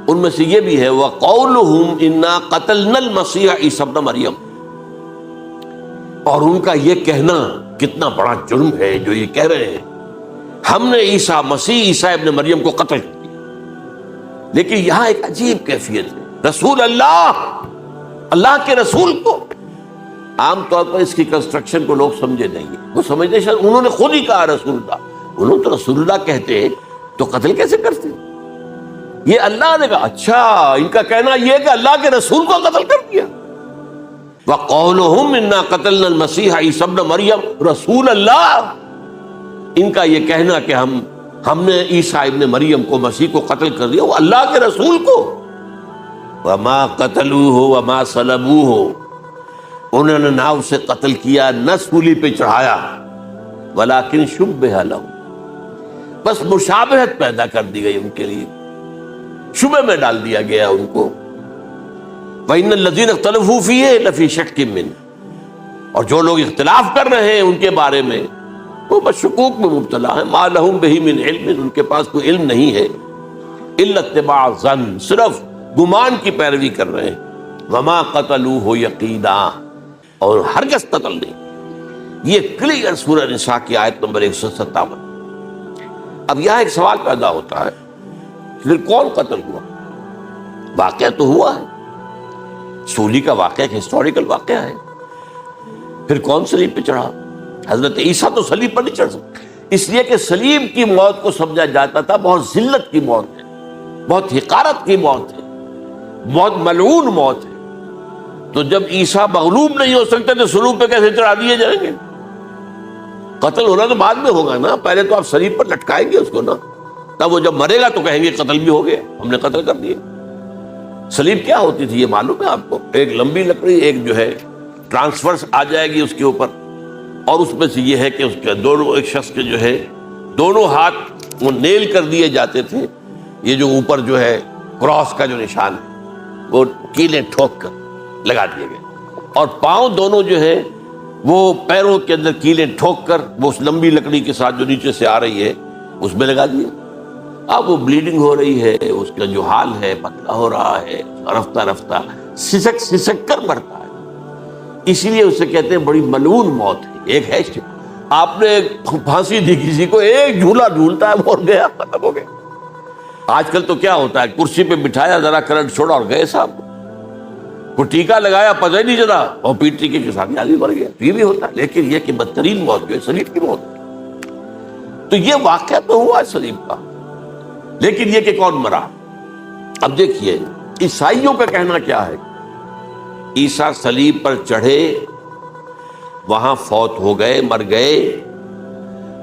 A: ان میں سے یہ بھی ہے وَقَوْلُهُمْ إِنَّا قَتَلْنَا الْمَسِيحَ عِيسَى ابْنَ مَرْيَمَ، اور ان کا یہ کہنا کتنا بڑا جرم ہے جو یہ کہہ رہے ہیں ہم نے عیسیٰ ابن مریم کو قتل کر دیا۔ لیکن یہاں ایک عجیب کیفیت ہے، رسول اللہ کے رسول کو، عام طور پر اس کی کنسٹرکشن کو لوگ سمجھے نہیں ہیں، وہ سمجھتے ہیں انہوں نے خود ہی کہا رسول اللہ، انہوں تو رسول اللہ کہتے تو قتل کیسے کرتے؟ یہ اللہ نے کہا، اچھا ان کا کہنا یہ کہ اللہ کے رسول کو قتل کر دیا۔ وَقَوْلُهُمْ إِنَّا قَتَلْنَا الْمَسِيحَ عِيسَى ابْنَ مَرْيَمَ، رسول اللہ، ان کا یہ کہنا کہ ہم نے عیسیٰ ابن مریم کو، مسیح کو قتل کر دیا، وہ اللہ کے رسول کو۔ وَمَا قَتَلُوهُ وَمَا صَلَبُوهُ، انہوں نے نہ اسے قتل کیا، نہ سولی پہ چڑھایا، ولیکن شبہ لہم، بس مشابہت پیدا کر دی گئی ان کے لیے، شبہ میں ڈال دیا گیا ان کو۔ وَإِنَّ الَّذِينَ اخْتَلَفُوا فِيهِ لَفِي شَكٍّ مِّنْهُ، اور جو لوگ اختلاف کر رہے ہیں ان کے بارے میں وہ بس شکوک میں مبتلا ہیں۔ مَا لَهُم بِهِ مِنْ عِلْمٍ، ان کے پاس کوئی علم نہیں ہے، إِلَّا اتِّبَاعَ الظَّنِّ، صرف گمان کی پیروی کر رہے ہیں۔ وَمَا قَتَلُوهُ يَقِينًا، اور ہرگز قتل نہیں۔ یہ کلیئر سورہ نساء کی آیت نمبر 157۔ اب یہاں ایک سوال پیدا ہوتا ہے، پھر کون قتل ہوا؟ واقعہ تو ہوا ہے، سولی کا واقعہ ایک ہسٹوریکل واقعہ ہے، پھر کون صلیب پہ چڑھا؟ حضرت عیسیٰ تو صلیب پر نہیں چڑھ سکتے، اس لیے کہ صلیب کی موت کو سمجھا جاتا تھا بہت ذلت کی موت ہے، بہت حقارت کی موت ہے، بہت ملعون موت ہے۔ تو جب عیسیٰ مغلوب نہیں ہو سکتے تو صلیب پہ کیسے چڑھا دیے جائیں گے؟ قتل ہونا تو بعد میں ہوگا نا، پہلے تو آپ صلیب پر لٹکائیں گے اس کو نا، تب وہ جب مرے گا تو کہیں گے قتل بھی ہو گیا، ہم نے قتل کر دیا۔ صلیب کیا ہوتی تھی یہ معلوم ہے آپ کو؟ ایک لمبی لکڑی، ایک جو ہے ٹرانسفرس آ جائے گی اس کے اوپر، اور اس میں سے یہ ہے کہ اس کے دونوں، ایک شخص کے جو ہے دونوں ہاتھ وہ نیل کر دیے جاتے تھے، یہ جو اوپر جو ہے کراس کا جو نشان ہے وہ کیلیں ٹھوک کر لگا دیے گئے، اور پاؤں دونوں جو ہے وہ پیروں کے اندر کیلیں ٹھوک کر وہ اس لمبی لکڑی کے ساتھ جو نیچے سے آ رہی ہے اس میں لگا دیے۔ اب وہ بلیڈنگ ہو رہی ہے، اس کا جو حال ہے پتلا ہو رہا ہے، رفتہ رفتہ سسک سسک کر مرتا ہے، اسی لیے اسے کہتے ہیں بڑی ملعون موت ہے۔ ایک ہے آپ نے پھانسی دی کسی کو، ایک جھولا جھولتا ہے وہ گیا، ختم ہو گیا۔ آج کل تو کیا ہوتا ہے، کرسی پہ بٹھایا، ذرا کرنٹ چھوڑا اور گئے صاحب، وہ ٹیکا لگایا پتہ ہی نہیں چلا اور پیٹ ٹیکے کے ساتھ آدمی مر گیا۔ یہ بھی ہوتا ہے، لیکن یہ کہ بدترین موت جو ہے صلیب کی موت۔ تو یہ واقعہ تو ہوا ہے صلیب کا، لیکن یہ کہ کون مرا؟ اب دیکھیے عیسائیوں کا کہنا کیا ہے، عیسیٰ صلیب پر چڑھے، وہاں فوت ہو گئے، مر گئے،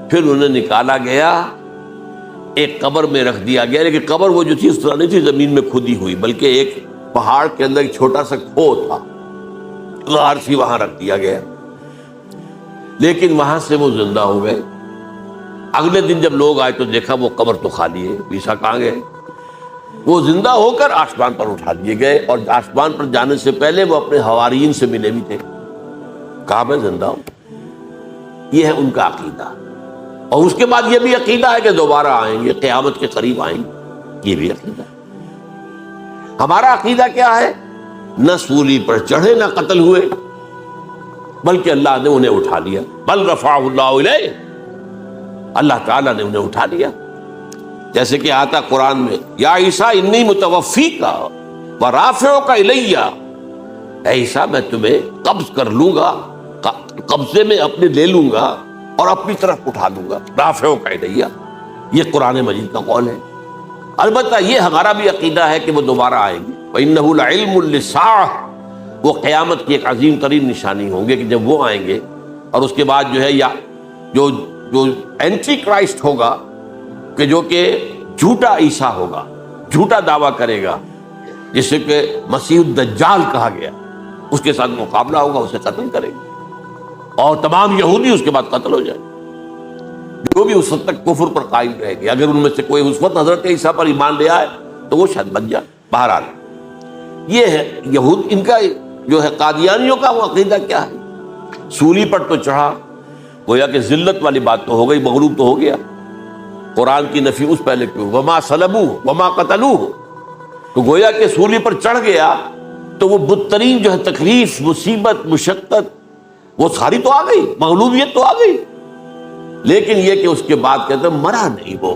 A: پھر انہیں نکالا گیا، ایک قبر میں رکھ دیا گیا، لیکن قبر وہ جو تھی اس طرح نہیں تھی زمین میں کھودی ہوئی، بلکہ ایک پہاڑ کے اندر ایک چھوٹا سا کھو تھا، غار سی وہاں رکھ دیا گیا، لیکن وہاں سے وہ زندہ ہو گئے۔ اگلے دن جب لوگ آئے تو دیکھا وہ قبر تو خالی ہے، عیسیٰ کہاں گئے؟ وہ زندہ ہو کر آسمان پر اٹھا دیے گئے، اور آسمان پر جانے سے پہلے وہ اپنے حواریین سے ملے بھی تھے، کہا میں زندہ ہوں۔ یہ ہے ان کا عقیدہ، اور اس کے بعد یہ بھی عقیدہ ہے کہ دوبارہ آئیں گے، قیامت کے قریب آئیں گے، یہ بھی عقیدہ ہے۔ ہمارا عقیدہ کیا ہے؟ نہ سولی پر چڑھے نہ قتل ہوئے، بلکہ اللہ نے انہیں اٹھا لیا، بل رفعہ اللہ الیہ، اللہ تعالیٰ نے انہیں اٹھا لیا، جیسے کہ آتا قرآن میں، یا عیسیٰ انی متوفیک ورافعک الیہ، اے عیسیٰ میں تمہیں قبض کر لوں گا، قبضے میں اپنے لے لوں گا اور اپنی طرف اٹھا دوں گا، رافعک الیہ، یہ قرآن مجید کا قول ہے۔ البتہ یہ ہمارا بھی عقیدہ ہے کہ وہ دوبارہ آئیں گے، وَإِنَّهُ لَعِلْمٌ لِلسَّاعَةِ، وہ قیامت کی ایک عظیم ترین نشانی ہوں گے کہ جب وہ آئیں گے، اور اس کے بعد جو ہے یا جو اینٹی کرائسٹ ہوگا، کہ جو کہ جھوٹا عیسیٰ ہوگا، جھوٹا دعویٰ کرے گا، جسے کہ مسیح الدجال کہا گیا، اس کے ساتھ مقابلہ ہوگا، اسے قتل کرے گا، اور تمام یہودی اس کے بعد قتل ہو جائیں گے، جو بھی اس وقت تک کفر پر قائم رہے گی۔ اگر ان میں سے کوئی اس وقت حضرت عیسیٰ پر ایمان لے آئے تو وہ شاید بن جائے۔ بہرحال یہ ہے یہود، ان کا جو ہے قادیانیوں کا وہ عقیدہ کیا ہے، سولی پر تو چڑھا، گویا کہ ذلت والی بات تو ہو گئی، مغلوب تو ہو گیا، قرآن کی نفی اس پہلے کیوں، وما صلبوہ وما قتلوہ، تو گویا کہ سولی پر چڑھ گیا تو وہ بدترین جو ہے تکلیف، مصیبت، مشقت وہ ساری تو آ گئی، مغلوبیت تو آ گئی، لیکن یہ کہ اس کے بعد کہتے ہیں مرا نہیں، وہ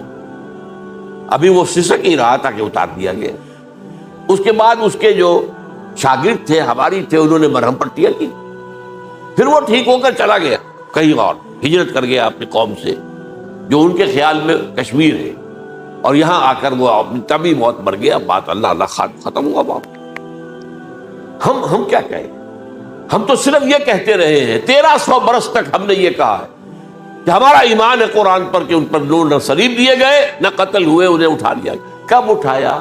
A: ابھی وہ سسک ہی رہا تھا کہ اتار دیا گیا۔ اس کے بعد اس کے جو شاگرد تھے، حواری تھے، انہوں نے مرہم پٹیاں کی، پھر وہ ٹھیک ہو کر چلا گیا کہیں اور، ہجرت کر گیا اپنی قوم سے جو ان کے خیال میں کشمیر ہے، اور یہاں آ کر وہ اپنی طبی موت مر گیا۔ بات اللہ ختم ہوا بات۔ ہم کیا کہیں؟ ہم تو صرف یہ کہتے رہے ہیں، 1300 برس تک ہم نے یہ کہا ہے کہ ہمارا ایمان ہے قرآن پر کہ ان پر نہ صلیب دیے گئے نہ قتل ہوئے، انہیں اٹھا لیا گیا۔ کب اٹھایا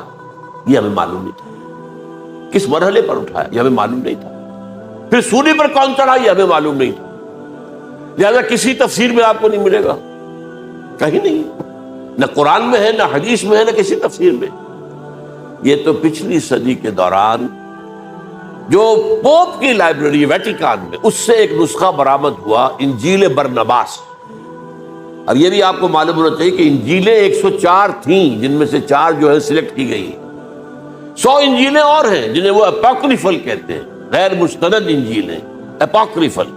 A: یہ ہمیں معلوم نہیں تھا، کس مرحلے پر اٹھایا یہ ہمیں معلوم نہیں تھا، پھر سولی پر کون چڑھا یہ ہمیں معلوم نہیں تھا، لہذا کسی تفسیر میں آپ کو نہیں ملے گا، کہیں نہیں، نہ قرآن میں ہے، نہ حدیث میں ہے، نہ کسی تفسیر میں۔ یہ تو پچھلی صدی کے دوران جو پوپ کی لائبریری ویٹیکان میں، اس سے ایک نسخہ برآمد ہوا، انجیل برنباس۔ اب یہ بھی آپ کو معلوم ہونا چاہیے کہ انجیلیں 104 تھیں، جن میں سے 4 جو ہے سلیکٹ کی گئی، 100 انجیلیں اور ہیں جنہیں وہ اپوکریفل کہتے ہیں، غیر مستند انجیلیں، اپوکریفل۔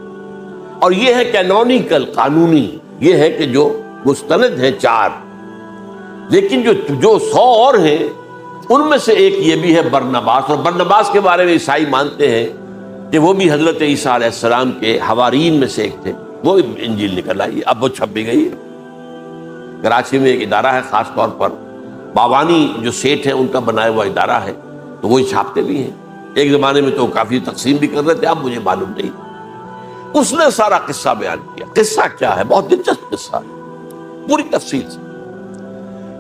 A: اور یہ ہے کینونیکل، قانونی، یہ ہے کہ جو مستند ہیں 4، لیکن جو 100 اور ہیں ان میں سے ایک یہ بھی ہے برنباس۔ اور برنباس کے بارے میں عیسائی مانتے ہیں کہ وہ بھی حضرت عیسیٰ علیہ السلام کے حواریین میں سے ایک تھے، وہ انجیل نکل آئی، اب وہ چھپ بھی گئی ہے۔ کراچی میں ایک ادارہ ہے، خاص طور پر باوانی جو سیٹ ہیں ان کا بنایا ہوا ادارہ ہے، تو وہی چھاپتے بھی ہیں۔ ایک زمانے میں تو کافی تقسیم بھی کر رہے تھے، اب مجھے معلوم نہیں۔ اس نے سارا قصہ بیان کیا۔ قصہ کیا ہے؟ بہت دلچسپ قصہ ہے، پوری تفصیل سے۔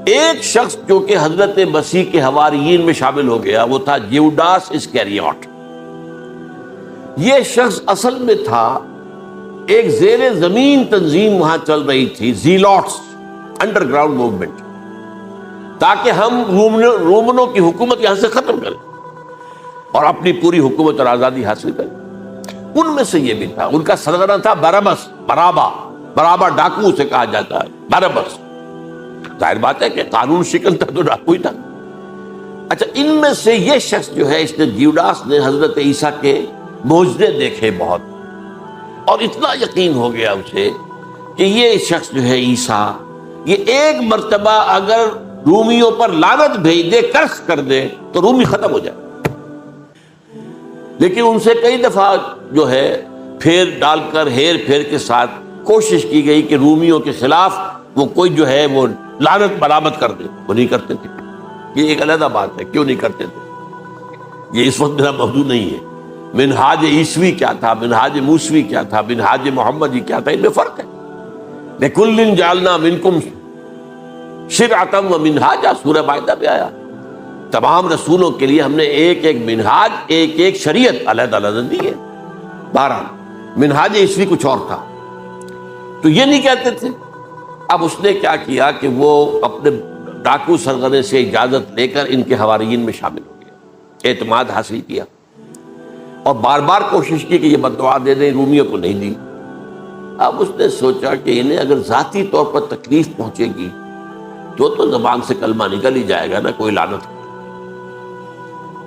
A: ایک شخص جو کہ حضرت مسیح کے حواریین میں شامل ہو گیا، وہ تھا جیوڈاس اسکیریوٹ۔ یہ شخص اصل میں تھا ایک زیر زمین تنظیم وہاں چل رہی تھی، زیلوٹس، انڈر گراؤنڈ موومنٹ، تاکہ ہم رومنوں کی حکومت یہاں سے ختم کریں اور اپنی پوری حکومت اور آزادی حاصل کریں۔ ان میں سے یہ بھی تھا، ان کا سرغنہ تھا برابس، برابا ڈاکو اسے کہا جاتا ہے، برابس۔ ظاہر بات ہے کہ قانون شکن تھا تو ڈاکو ہی تھا۔ اچھا، ان میں سے یہ شخص جو ہے، اس نے جیوڈاس نے حضرت عیسیٰ کے معجزے دیکھے بہت، اور اتنا یقین ہو گیا اسے کہ یہ شخص جو ہے عیسیٰ، یہ ایک مرتبہ اگر رومیوں پر لعنت بھیج دے، کرخ کر دے، تو رومی ختم ہو جائے۔ لیکن ان سے کئی دفعہ جو ہے پھیر ڈال کر، ہیر پھیر کے ساتھ کوشش کی گئی کہ رومیوں کے خلاف وہ کوئی جو ہے وہ لعنت برآمد کر دے، وہ نہیں کرتے تھے۔ یہ ایک علیحدہ بات ہے، کیوں نہیں کرتے تھے، یہ اس وقت میرا موضوع نہیں ہے۔ منہاج عیسوی کیا تھا، منہاج موسوی کیا تھا، منہاج محمدی کیا تھا، ان میں فرق ہے۔ لِكُلٍّ جَعَلْنَا مِنْكُمْ شِرْعَةً وَمِنْهَاجًا، سورہ مائدہ میں آیا، تمام رسولوں کے لیے ہم نے ایک ایک منہاج، ایک ایک شریعت علیحدہ علیحدہ دی ہے۔ بہرحال منہاج عیسوی کچھ اور تھا، تو یہ نہیں کہتے تھے۔ اب اس نے کیا کیا کہ وہ اپنے ڈاکو سرغنے سے اجازت لے کر ان کے حواریین میں شامل ہو گیا، اعتماد حاصل کیا، اور بار بار کوشش کی کہ یہ بددعا دے دیں، رومیوں کو نہیں دی۔ اب اس نے سوچا کہ انہیں اگر ذاتی طور پر تکلیف پہنچے گی تو زبان سے کلمہ نکل ہی جائے گا نا، کوئی لعنت۔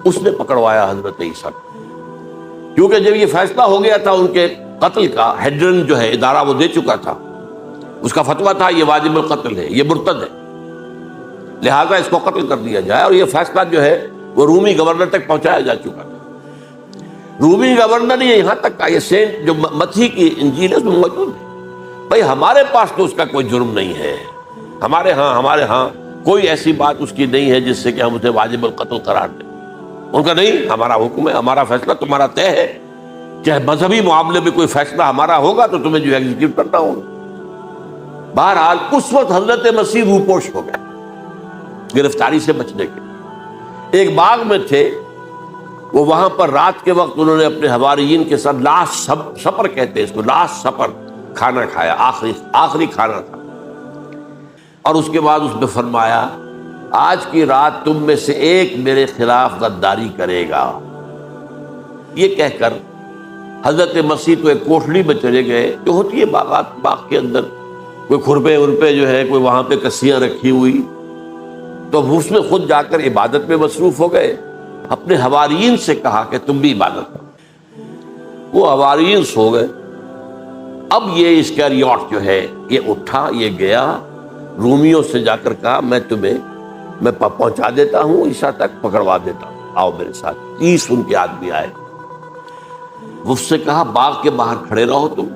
A: اس نے پکڑوایا حضرت عیسیٰ، کیونکہ جب یہ فیصلہ ہو گیا تھا ان کے قتل کا، ہیڈرن جو ہے ادارہ وہ دے چکا تھا، اس کا فتویٰ تھا یہ واجب القتل ہے، یہ مرتد ہے، لہذا اس کو قتل کر دیا جائے۔ اور یہ فیصلہ جو ہے وہ رومی گورنر تک پہنچایا جا چکا تھا۔ رومی گورنر یہ یہاں تک کہ یہ سینٹ جو متی کی انجیل ہے اس میں موجود ہے، بھائی ہمارے پاس تو اس کا کوئی جرم نہیں ہے، ہمارے ہاں کوئی ایسی بات اس کی نہیں ہے جس سے کہ ہم اسے واجب القتل قرار دیں۔ ان کا نہیں، ہمارا حکم ہے، ہمارا فیصلہ تمہارا طے ہے، چاہے مذہبی معاملے میں کوئی فیصلہ ہمارا ہوگا تو تمہیں جو ایگزیکیوٹ کرنا ہوگا۔ بہرحال اس وقت حضرت مسیح روپوش ہو گئے گرفتاری سے بچنے کے، ایک باغ میں تھے وہ، وہاں پر رات کے وقت انہوں نے اپنے حواریین کے ساتھ لاسٹ سپر کہتے ہیں اس کو، لاسٹ سپر کھانا کھایا، آخری کھانا تھا۔ اور اس کے بعد اس نے فرمایا آج کی رات تم میں سے ایک میرے خلاف غداری کرے گا۔ یہ کہہ کر حضرت مسیح تو ایک کوٹھڑی میں چلے گئے، جو ہوتی ہے باغ کے اندر، کوئی کھرپے ورپے جو ہے، کوئی وہاں پہ کسیاں رکھی ہوئی، تو اس میں خود جا کر عبادت میں مصروف ہو گئے۔ اپنے حواریین سے کہا کہ تم بھی عبادت کرو، وہ حواریین سو گئے۔ اب یہ اسکریوٹ جو ہے یہ اٹھا، یہ گیا رومیوں سے جا کر کہا میں پہنچا دیتا ہوں عیسیٰ تک، پکڑوا دیتا ہوں، آؤ میرے ساتھ۔ 30 ان کے آدمی آئے، اس سے کہا باغ کے باہر کھڑے رہو تم،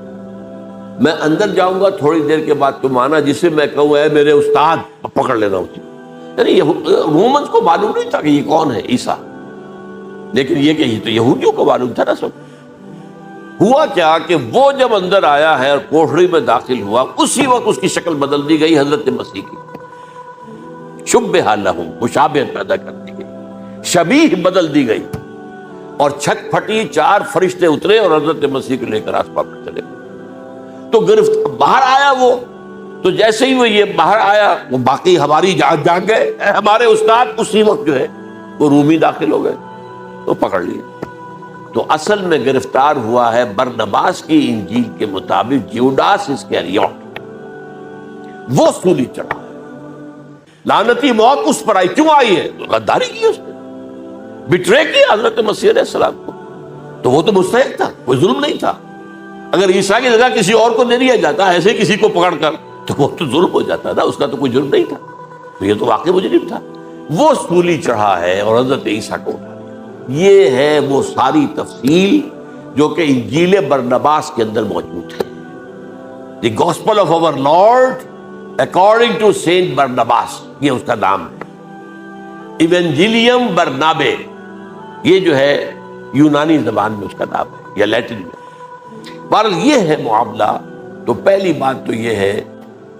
A: میں اندر جاؤں گا، تھوڑی دیر کے بعد تم آنا، جسے میں کہوں اے میرے استاد، پکڑ لینا اسے۔ یعنی رومنز کو معلوم نہیں تھا کہ یہ کون ہے عیسیٰ، لیکن یہ کہ یہ تو یہودیوں کو معلوم تھا نا سب۔ ہوا کیا کہ وہ جب اندر آیا ہے اور کوٹھڑی میں داخل ہوا، اسی وقت اس کی شکل بدل دی گئی حضرت مسیح کی، شبہ لہم، مشابہت پیدا کر دی گئی، شبیہ بدل دی گئی، اور چھت پھٹی، 4 فرشتے اترے اور حضرت مسیح کو لے کر آسمان پر چلے گئے۔ تو گرفت باہر آیا وہ، تو جیسے ہی وہ یہ باہر آیا وہ باقی ہماری جان جاگ گئے، ہمارے استاد اسی وقت جو ہے وہ رومی داخل ہو گئے تو پکڑ لیے۔ تو اصل میں گرفتار ہوا ہے برنباس کی انجیل کے مطابق یوڈاس اسکریوٹ، وہ سولی چڑھا ہے۔ لعنتی موت اس پر آئی، کیوں آئی ہے؟ غداری کی اس نے، بٹرے کیا حضرت مسیح علیہ السلام کو، تو وہ تو مستحق تھا، کوئی ظلم نہیں تھا۔ اگر عیسیٰ کی جگہ کسی اور کو دے دیا جاتا ایسے کسی کو پکڑ کر تو وہ تو ظلم ہو جاتا تھا، اس کا تو کوئی جرم نہیں تھا، تو یہ تو واقعی مجرم تھا۔ وہ سولی چڑھا ہے اور حضرت عیسیٰ کو اٹھا لیا۔ یہ ہے وہ ساری تفصیل جو کہ انجیل برنباس کے اندر موجود ہے۔ The gospel of our lord according to saint Barnabas, یہ اس کا نام ہے۔ ایونجیلیم برنابے، یہ جو ہے یونانی زبان میں اس کا نام ہے یا لیٹن میں۔ بہرحال یہ ہے معاملہ۔ تو پہلی بات تو یہ ہے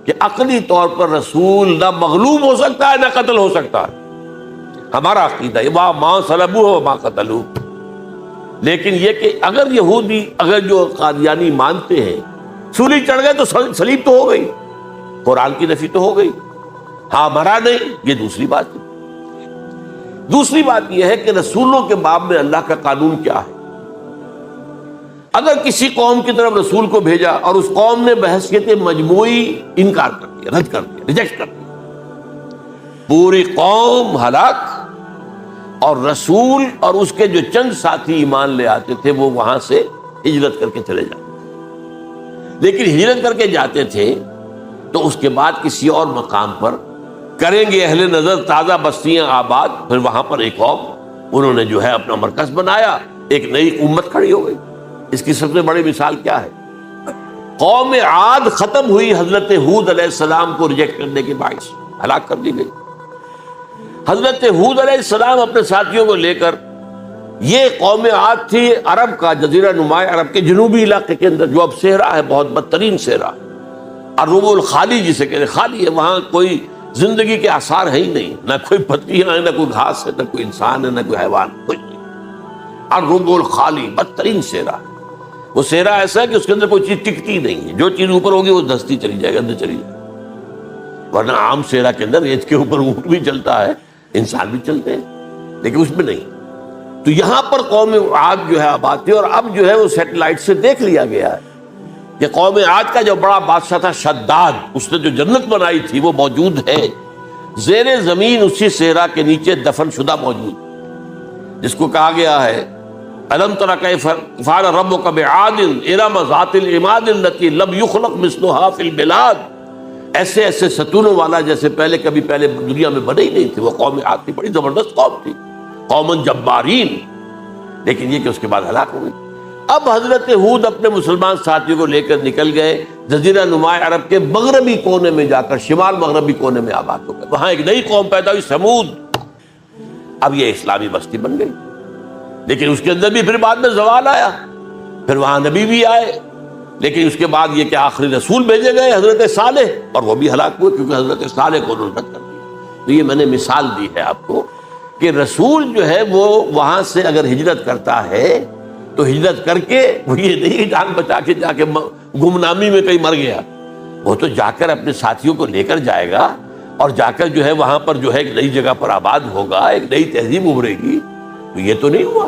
A: کہ عقلی طور پر رسول نہ مغلوب ہو سکتا ہے نہ قتل ہو سکتا ہے، ہمارا عقیدہ ہے، ماں صلبوہ وما قتلوہ۔ لیکن یہ کہ اگر یہودی، اگر جو قادیانی مانتے ہیں سولی چڑھ گئے تو صلیب تو ہو گئی، قرآن کی نفی تو ہو گئی، ہاں مرا نہیں، یہ دوسری بات ہے۔ دوسری بات یہ ہے کہ رسولوں کے باب میں اللہ کا قانون کیا ہے؟ اگر کسی قوم کی طرف رسول کو بھیجا اور اس قوم نے بحثیت مجموعی انکار کر دیا، رد کر دیا، ریجیکٹ کر دیا، پوری قوم ہلاک، اور رسول اور اس کے جو چند ساتھی ایمان لے آتے تھے وہ وہاں سے ہجرت کر کے چلے جاتے۔ لیکن ہجرت کر کے جاتے تھے تو اس کے بعد کسی اور مقام پر کریں گے اہل نظر تازہ بستیاں آباد، پھر وہاں پر ایک قوم انہوں نے جو ہے اپنا مرکز بنایا، ایک نئی امت کھڑی ہو گئی۔ اس کی سب سے بڑی مثال کیا ہے؟ قوم عاد ختم ہوئی حضرت ہود علیہ السلام کو ریجیکٹ کرنے کے باعث، ہلاک کر دی گئی۔ حضرت ہود علیہ السلام اپنے ساتھیوں کو لے کر، یہ قوم عاد تھی عرب کا جزیرہ نما عرب کے جنوبی علاقے کے اندر، جو اب صحرا ہے، بہت بدترین صحرا، الربع الخالی جسے کہتے ہیں، خالی ہے، وہاں کوئی زندگی کے آثار ہے ہی نہیں، نہ کوئی پتیاں ہیں، نہ کوئی گھاس ہے، نہ کوئی انسان ہے، نہ کوئی حیوان، کچھ نہیں۔ الربع الخالی، بدترین صحرا۔ وہ صحرا ایسا ہے کہ اس کے اندر کوئی چیز ٹکتی نہیں ہے، جو چیز اوپر ہوگی وہ دھستی چلی جائے گی، اندر چلی جائے گی۔ ورنہ عام صحرا کے اندر ریت کے اوپر اونٹ بھی چلتا ہے، انسان بھی چلتے ہیں، لیکن اس میں نہیں۔ تو یہاں پر قوم عاد جو ہے آباد تھی، اور اب جو ہے وہ سیٹلائٹ سے دیکھ لیا گیا ہے کہ قوم عاد کا جو بڑا بادشاہ تھا شداد، اس نے جو جنت بنائی تھی وہ موجود ہے، زیر زمین اسی صحرا کے نیچے دفن شدہ موجود، جس کو کہا گیا ہے الم تر کیف فعل ربک بعاد ارم ذات العماد التی لم یخلق مثلها فی البلاد۔ ایسے ایسے ستونوں والا جیسے پہلے کبھی پہلے دنیا میں بنے ہی نہیں تھے۔ وہ قوم عاد تھی، بڑی زبردست قوم تھی، قوم جبارین، لیکن یہ کہ اس کے بعد ہلاک ہو گئی۔ اب حضرت ہود اپنے مسلمان ساتھیوں کو لے کر نکل گئے جزیرہ نما عرب کے مغربی کونے میں جا کر، شمال مغربی کونے میں آباد ہو گئے۔ وہاں ایک نئی قوم پیدا ہوئی، سمود۔ اب یہ اسلامی بستی بن گئی، لیکن اس کے اندر بھی پھر بعد میں زوال آیا، پھر وہاں نبی بھی آئے، لیکن اس کے بعد یہ کہ آخری رسول بھیجے گئے حضرت صالح، اور وہ بھی ہلاک ہوئے کیونکہ حضرت صالح کو انہوں نے رد کر دیا۔ تو یہ میں نے مثال دی ہے آپ کو کہ رسول جو ہے وہ وہاں سے اگر ہجرت کرتا ہے تو ہجرت کر کے وہ یہ نہیں جان بچا کے جا کے گمنامی میں کہیں مر گیا، وہ تو جا کر اپنے ساتھیوں کو لے کر جائے گا، اور جا کر جو ہے وہاں پر جو ہے ایک نئی جگہ پر آباد ہوگا، ایک نئی تہذیب ابھرے گی۔ تو یہ تو نہیں ہوا،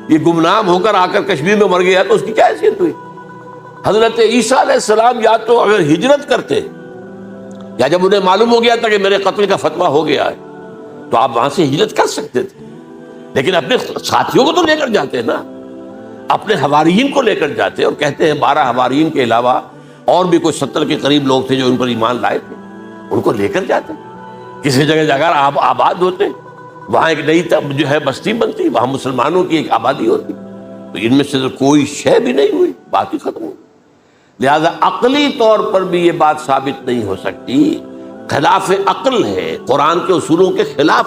A: یہ گمنام ہو کر آ کر کشمیر میں مر گیا تو اس کی کیا حیثیت ہوئی؟ حضرت عیسیٰ علیہ السلام یا تو اگر ہجرت کرتے، یا جب انہیں معلوم ہو گیا تھا کہ میرے قتل کا فتویٰ ہو گیا ہے، تو آپ وہاں سے ہجرت کر سکتے تھے، لیکن اپنے ساتھیوں کو تو لے کر جاتے نا، اپنے حواریین کو لے کر جاتے، اور کہتے ہیں 12 حواریین کے علاوہ اور بھی کوئی 70 کے قریب لوگ تھے جو ان پر ایمان لائے تھے، ان کو لے کر جاتے، کسی جگہ جا کر آپ آباد ہوتے، وہاں ایک نئی جو ہے بستی بنتی، وہاں مسلمانوں کی ایک آبادی ہوتی۔ تو ان میں سے کوئی شے بھی نہیں ہوئی، بات ہی ختم ہوئی۔ لہذا عقلی طور پر بھی یہ بات ثابت نہیں ہو سکتی، خلاف عقل ہے، قرآن کے اصولوں کے خلاف،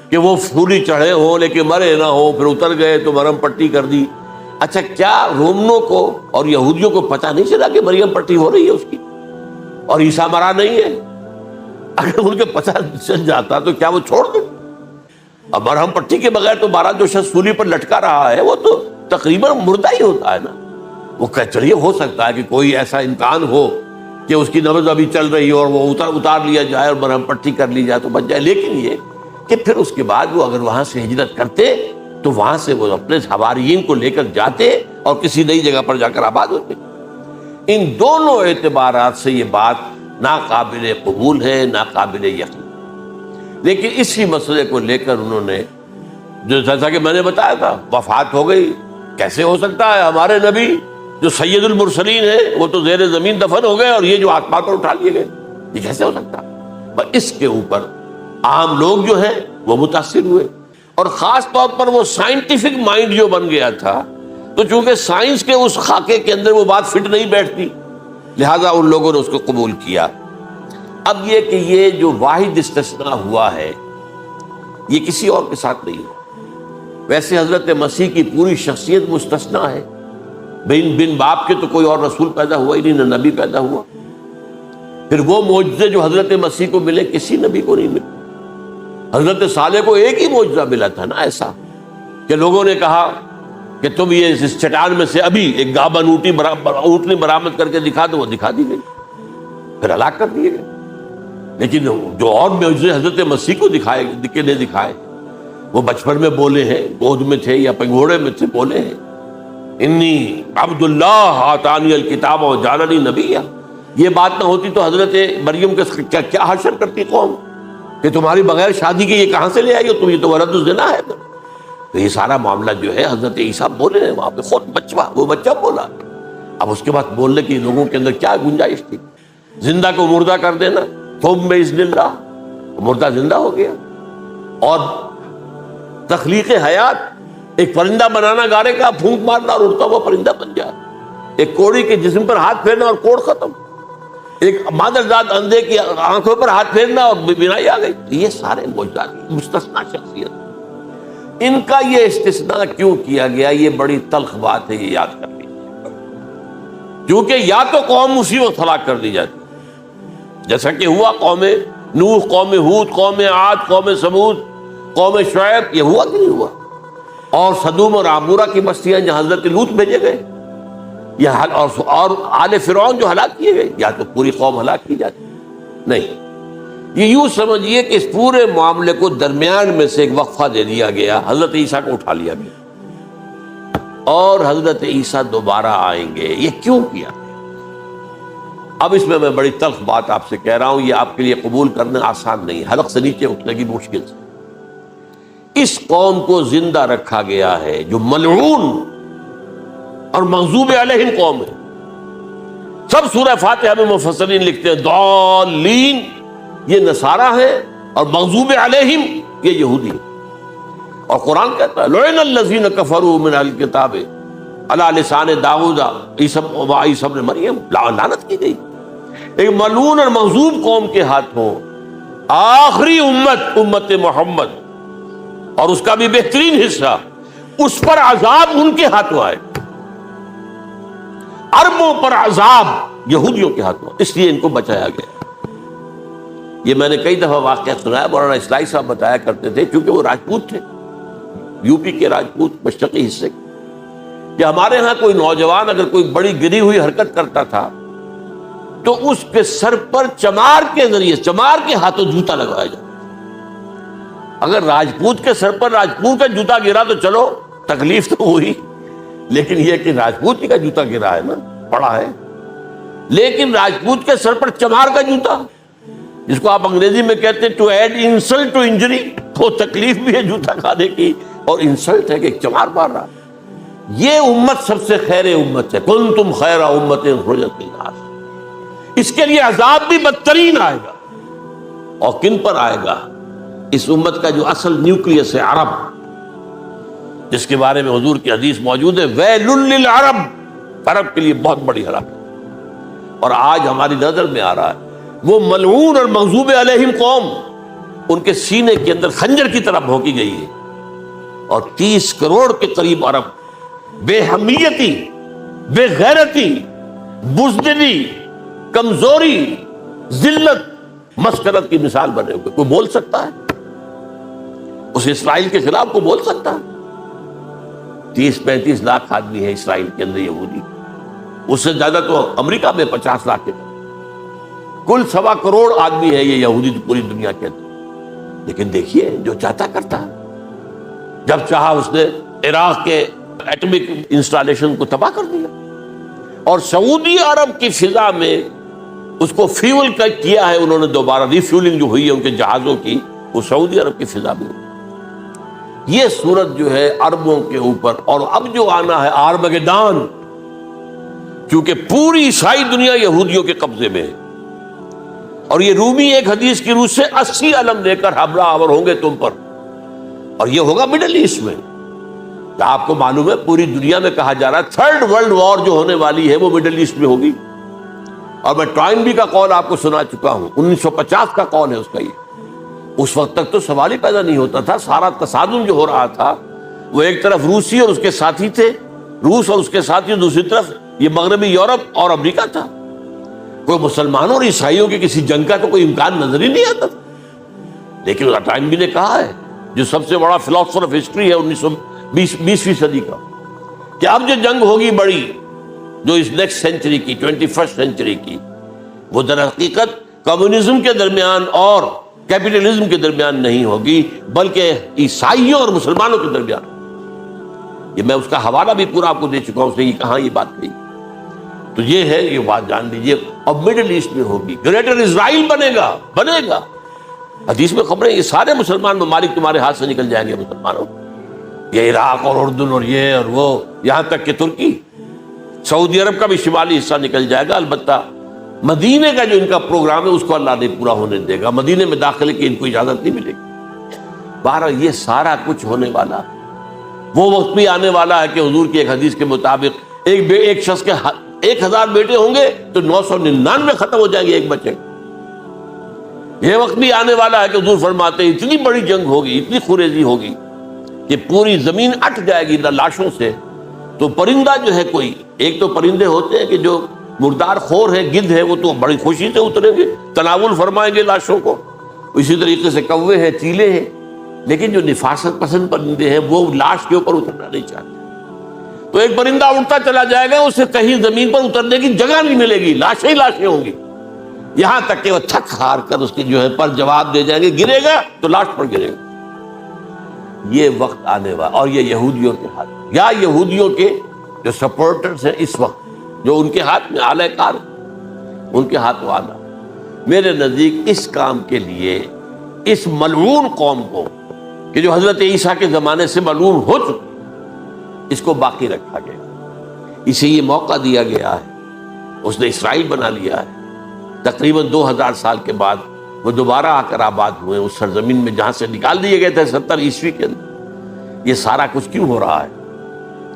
A: کہ وہ پھولی چڑھے ہوں لیکن مرے نہ ہو، پھر اتر گئے تو مرم پٹی کر دی۔ اچھا، کیا رومنوں کو اور یہودیوں کو پتہ نہیں چلا کہ مریم پٹی ہو رہی ہے اس کی اور عیسیٰ مرا نہیں ہے؟ اگر ان کے پتہ چل جاتا تو کیا وہ چھوڑ دیں؟ اب مرہم پٹی کے بغیر تو 12 جو شخص سولی پر لٹکا رہا ہے وہ تو تقریباً مردہ ہی ہوتا ہے نا، وہ چلیے ہو سکتا ہے کہ کوئی ایسا امکان ہو کہ اس کی نبض ابھی چل رہی ہو اور وہ اتار لیا جائے اور مرہم پٹی کر لی جائے تو بچ جائے، لیکن یہ کہ پھر اس کے بعد وہ اگر وہاں سے ہجرت کرتے تو وہاں سے وہ اپنے حواریین کو لے کر جاتے اور کسی نئی جگہ پر جا کر آباد ہوتے۔ ان دونوں اعتبارات سے یہ بات ناقابل قبول ہے، ناقابل یقین۔ لیکن اسی مسئلے کو لے کر انہوں نے، جو جیسا کہ میں نے بتایا تھا، وفات ہو گئی، کیسے ہو سکتا ہے ہمارے نبی جو سید المرسلین ہے وہ تو زیر زمین دفن ہو گئے اور یہ جو آسمان پر اٹھا لیے گئے، یہ کیسے ہو سکتا؟ بس اس کے اوپر عام لوگ جو ہیں وہ متاثر ہوئے، اور خاص طور پر وہ سائنٹیفک مائنڈ جو بن گیا تھا، تو چونکہ سائنس کے اس خاکے کے اندر وہ بات فٹ نہیں بیٹھتی، لہذا ان لوگوں نے اس کو قبول کیا۔ اب یہ کہ یہ جو واحد استثناء ہوا ہے یہ کسی اور کے ساتھ نہیں ہوا۔ ویسے حضرت مسیح کی پوری شخصیت مستثنیٰ ہے، بن باپ کے تو کوئی اور رسول پیدا ہوا ہی نہیں، نہ نبی پیدا ہوا۔ پھر وہ معجزے جو حضرت مسیح کو ملے کسی نبی کو نہیں ملے۔ حضرت صالح کو ایک ہی معجزہ ملا تھا نا ایسا کہ لوگوں نے کہا کہ تم یہ اس چٹان میں سے ابھی ایک گابن اونٹنی برآمد کر کے دکھا دو، وہ دکھا دی گئی، پھر ہلاک کر دیے گئے۔ لیکن جو اور معجزے حضرت مسیح کو دکھائے وہ بچپن میں بولے ہیں، گود میں تھے یا پنگھوڑے میں تھے، بولے ہیں انی عبد اللہ آتانی الکتاب وجعلنی نبیا۔ یہ بات نہ ہوتی تو حضرت مریم کے کیا حشر کرتی قوم کہ تمہاری بغیر شادی کے یہ کہاں سے لے آئی ہو تم، یہ تو ولد الزنا ہے۔ تو یہ سارا معاملہ جو ہے حضرت عیسیٰ بولے ہیں وہاں پہ، خود وہ بچہ بولا۔ اب اس کے بعد بولنے کی لوگوں کے اندر کیا گنجائش تھی؟ زندہ کو مردہ کر دینا، ثم بإذن اللہ، مردہ زندہ ہو گیا۔ اور تخلیق حیات، ایک پرندہ بنانا گارے کا، پھونک مارنا اور اڑتا ہوا پرندہ بن جائے، ایک کوڑی کے جسم پر ہاتھ پھیرنا اور کوڑ ختم، ایک مادرزاد اندھے کی آنکھوں پر ہاتھ پھیرنا اور بینائی آ گئی۔ یہ سارے معجزات، مستثنیٰ شخصیت، ان کا یہ استثناء کیوں کیا گیا؟ یہ بڑی تلخ بات ہے، یہ یاد کر لیجیے، کیونکہ یا تو قوم اسی وقت ہلاک کر دی جاتی جیسا کہ ہوا قوم نوح، قوم ہود، قوم عاد، قوم سمود، قوم شعیب، یہ ہوا کہ نہیں ہوا؟ اور سدوم اور عمورہ کی بستیاں جہاں حضرت لوط بھیجے گئے، اور آل فرعون جو ہلاک کیے گئے، یا تو پوری قوم ہلاک کی جاتی؟ نہیں، یہ یوں سمجھیے کہ اس پورے معاملے کو درمیان میں سے ایک وقفہ دے دیا گیا، حضرت عیسیٰ کو اٹھا لیا گیا، اور حضرت عیسیٰ دوبارہ آئیں گے۔ یہ کیوں کیا؟ اب اس میں بڑی تلخ بات آپ سے کہہ رہا ہوں، یہ آپ کے لیے قبول کرنا آسان نہیں، حلق سے نیچے اٹھنے کی مشکل سے۔ اس قوم کو زندہ رکھا گیا ہے جو ملعون اور مغضوب علیہم قوم ہے۔ سب سورہ فاتحہ میں مفسرین لکھتے ہیں ضالین، یہ نصارہ ہیں، اور مغضوب علیہم یہ یہودی ہیں۔ اور قرآن کہتا ہے لعن الذین کفروا من اہل الکتاب علی لسان داؤد عیسی ابن مریم، لعنت کی گئی ایک ملعون اور مغضوب قوم کے ہاتھوں آخری امت محمد، اور اس کا بھی بہترین حصہ، اس پر عذاب ان کے ہاتھوں آئے، عربوں پر عذاب یہودیوں کے ہاتھوں، اس لیے ان کو بچایا گیا۔ یہ میں نے کئی دفعہ واقعہ سنایا، مولانا اصلاحی صاحب بتایا کرتے تھے، کیونکہ وہ راجپوت تھے، یو پی کے راجپوت مشرقی حصے کے، کہ ہمارے ہاں کوئی نوجوان اگر کوئی بڑی گری ہوئی حرکت کرتا تھا تو اس کے سر پر چمار کے ذریعے، چمار کے ہاتھوں جوتا لگوایا جاتا۔ اگر راجپوت کے سر پر راجپوت کا جوتا گرا تو چلو تکلیف تو ہوئی، لیکن یہ کہ راجپوت کا جوتا گرا ہے نا، پڑا ہے، لیکن راجپوت کے سر پر چمار کا جوتا، جس کو آپ انگریزی میں کہتے ہیں to add insult to injury, تو تکلیف بھی ہے جوتا کھانے کی اور انسلٹ ہے کہ ایک چمار مار رہا۔ یہ امت سب سے خیر امت ہے، کنتم خیر امت اخرجت للناس۔ اس کے لیے عذاب بھی بدترین آئے گا، اور کن پر آئے گا؟ اس امت کا جو اصل نیوکلیس ہے عرب، جس کے بارے میں حضور کی حدیث موجود ہے ویل للعرب، عرب کے لیے بہت بڑی ہلاکت۔ اور آج ہماری نظر میں آ رہا ہے وہ ملعون اور مغضوب علیہم قوم، ان کے سینے کے اندر خنجر کی طرح بھونکی گئی ہے، اور 30 کروڑ کے قریب عرب بے حمیتی، بے غیرتی، بزدلی، کمزوری، ذلت، مسکرت کی مثال بنے ہوئے۔ کوئی بول سکتا ہے اس اسرائیل کے خلاف؟ کو بول سکتا ہے؟ 30-35 لاکھ آدمی ہے اسرائیل کے اندر یہودی، اس سے زیادہ تو امریکہ میں 50 لاکھ ہے، کل 1.25 کروڑ آدمی ہے یہ یہودی پوری دنیا کے اندر۔ لیکن دیکھیے جو چاہتا کرتا ہے، جب چاہا اس نے عراق کے ایٹمک انسٹالیشن کو تباہ کر دیا، اور سعودی عرب کی فضا میں اس کو فیول کیا ہے انہوں نے، دوبارہ ریفیولنگ جو ہوئی ہے ان کے جہازوں کی، وہ سعودی عرب کی فضا میں ہوئی۔ یہ صورت جو ہے عربوں کے اوپر، اور اب جو آنا ہے آرمگیدان، کیونکہ پوری عیسائی دنیا یہودیوں کے قبضے میں ہے، اور یہ رومی ایک حدیث کی روح سے 80 علم لے کر حملہ آور ہوں گے تم پر، اور یہ ہوگا مڈل ایسٹ میں۔ آپ کو معلوم ہے پوری دنیا میں کہا جا رہا ہے 3rd ورلڈ وار جو ہونے والی ہے وہ مڈل ایسٹ میں ہوگی، اور میں ٹوائنبی کا قول آپ کو سنا چکا ہوں، 1950 کا قول ہے اس کا۔ یہ اس وقت تک تو سوال ہی پیدا نہیں ہوتا تھا، سارا تصادم جو ہو رہا تھا وہ ایک طرف روسی اور اس کے ساتھی تھے، روس اور اس کے ساتھی، دوسری طرف یہ مغربی یورپ اور امریکہ تھا۔ کوئی مسلمانوں اور عیسائیوں کی کسی جنگ کا تو کوئی امکان نظر ہی نہیں آتا تھا۔ لیکن ٹائنبی نے کہا ہے، جو سب سے بڑا فلاسفر آف ہسٹری ہے 20ویں صدی کا، کہ اب جو جنگ ہوگی بڑی، جو اس نیکسٹ سینچری کی، 21st سینچری کی، وہ در حقیقت کمیونزم کے درمیان اور کیپٹلزم کے درمیان نہیں ہوگی، بلکہ عیسائیوں اور مسلمانوں کے درمیان۔ یہ میں اس کا حوالہ بھی پورا آپ کو دے چکا ہوں، اس نے یہ کہاں یہ بات کہی۔ تو یہ ہے، یہ بات جان لیجیے، اب مڈل ایسٹ میں ہوگی، گریٹر اسرائیل بنے گا۔ حدیث میں خبریں، یہ سارے مسلمان ممالک تمہارے ہاتھ سے نکل جائیں گے مسلمانوں، یہ عراق اور اردن اور یہ اور وہ، یہاں تک کہ ترکی، سعودی عرب کا بھی شمالی حصہ نکل جائے گا۔ البتہ مدینے کا جو ان کا پروگرام ہے اس کو اللہ نہیں پورا ہونے دے گا، مدینے میں داخلے کی ان کو اجازت نہیں ملے گی۔ بہرحال یہ سارا کچھ ہونے والا، وہ وقت بھی آنے والا ہے کہ حضور کی ایک حدیث کے مطابق ایک شخص کے 1000 بیٹے ہوں گے تو 999 ختم ہو جائیں گے، ایک بچے۔ یہ وقت بھی آنے والا ہے کہ حضور فرماتے ہیں اتنی بڑی جنگ ہوگی، اتنی خوریزی ہوگی کہ پوری زمین اٹ جائے گی لاشوں سے۔ تو پرندہ جو ہے، کوئی ایک تو پرندے ہوتے ہیں کہ جو مردار خور ہے، گدھ ہے، وہ تو بڑی خوشی سے اتریں گے، تناول فرمائیں گے لاشوں کو۔ اسی طریقے سے کوے ہیں، چیلے ہیں، لیکن جو نفاست پسند پرندے ہیں وہ لاش کے اوپر اترنا نہیں چاہتے۔ تو ایک پرندہ اڑتا چلا جائے گا، اسے کہیں زمین پر اترنے کی جگہ نہیں ملے گی، لاشیں ہی لاشیں ہوں گی، یہاں تک کہ وہ تھک ہار کر اس کے جو ہے پر جواب دے جائیں گے، گرے گا تو لاش پر گرے گا۔ یہ وقت آنے والا، اور یہ یہودیوں کے ہاتھ، یا یہودیوں کے جو سپورٹرز ہیں اس وقت، جو ان کے ہاتھ میں اعلی کار، ان کے ہاتھ وہ آنا۔ میرے نزدیک اس کام کے لیے اس ملعون قوم کو، کہ جو حضرت عیسیٰ کے زمانے سے ملعون ہو چکی، اس کو باقی رکھا گیا، اسے یہ موقع دیا گیا ہے، اس نے اسرائیل بنا لیا ہے۔ تقریباً 2000 سال کے بعد وہ دوبارہ آ کر آباد ہوئے اس سرزمین میں جہاں سے نکال دیے گئے تھے 70 عیسوی کے اندر۔ یہ سارا کچھ کیوں ہو رہا ہے؟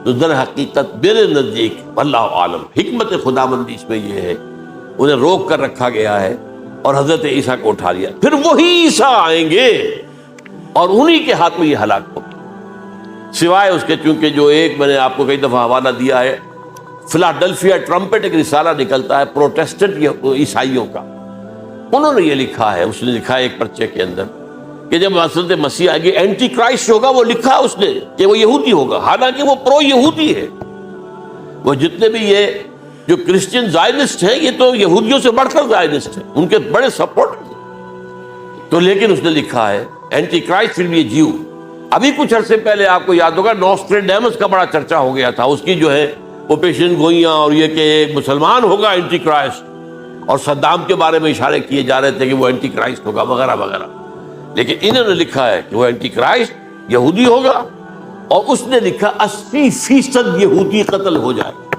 A: تو در حقیقت میرے نزدیک واللہ عالم حکمت خداوندی اس میں یہ ہے، انہیں روک کر رکھا گیا ہے اور حضرت عیسیٰ کو اٹھا لیا، پھر وہی عیسیٰ آئیں گے اور انہی کے ہاتھ میں یہ ہلاک ہوگا۔ سوائے اس کے، چونکہ جو ایک میں نے آپ کو کئی دفعہ حوالہ دیا ہے، فلاڈلفیا ٹرمپٹ ایک رسالہ نکلتا ہے پروٹیسٹنٹ عیسائیوں کا، انہوں نے یہ لکھا ہے، اس نے لکھا ہے ایک پرچے کے اندر کہ جب حضرت مسیح آئے گی، اینٹی کرائسٹ ہوگا، وہ لکھا اس نے کہ وہ یہودی ہوگا، حالانکہ وہ پرو یہودی ہے۔ وہ جتنے بھی یہ جو کرسچن زائنسٹ ہیں، یہ تو یہودیوں سے بڑھ کر زائنسٹ ہیں، ان کے بڑے سپورٹر ہیں۔ تو لیکن اس نے لکھا ہے اینٹی کرائسٹ ول بی اے جیو۔ ابھی کچھ عرصے پہلے آپ کو یاد ہوگا نوسٹریڈیمس کا بڑا چرچا ہو گیا تھا، اس کی جو ہے وہ پیشن گوئیاں، اور یہ کہ ایک مسلمان ہوگا اینٹی کرائسٹ، اور صدام کے بارے میں اشارے کیے جا رہے تھے کہ وہ اینٹی کرائسٹ ہوگا وغیرہ وغیرہ۔ لیکن انہوں نے لکھا ہے کہ وہ اینٹی کرائسٹ یہودی ہوگا، اور اس نے لکھا 80% یہودی قتل ہو جائے گا۔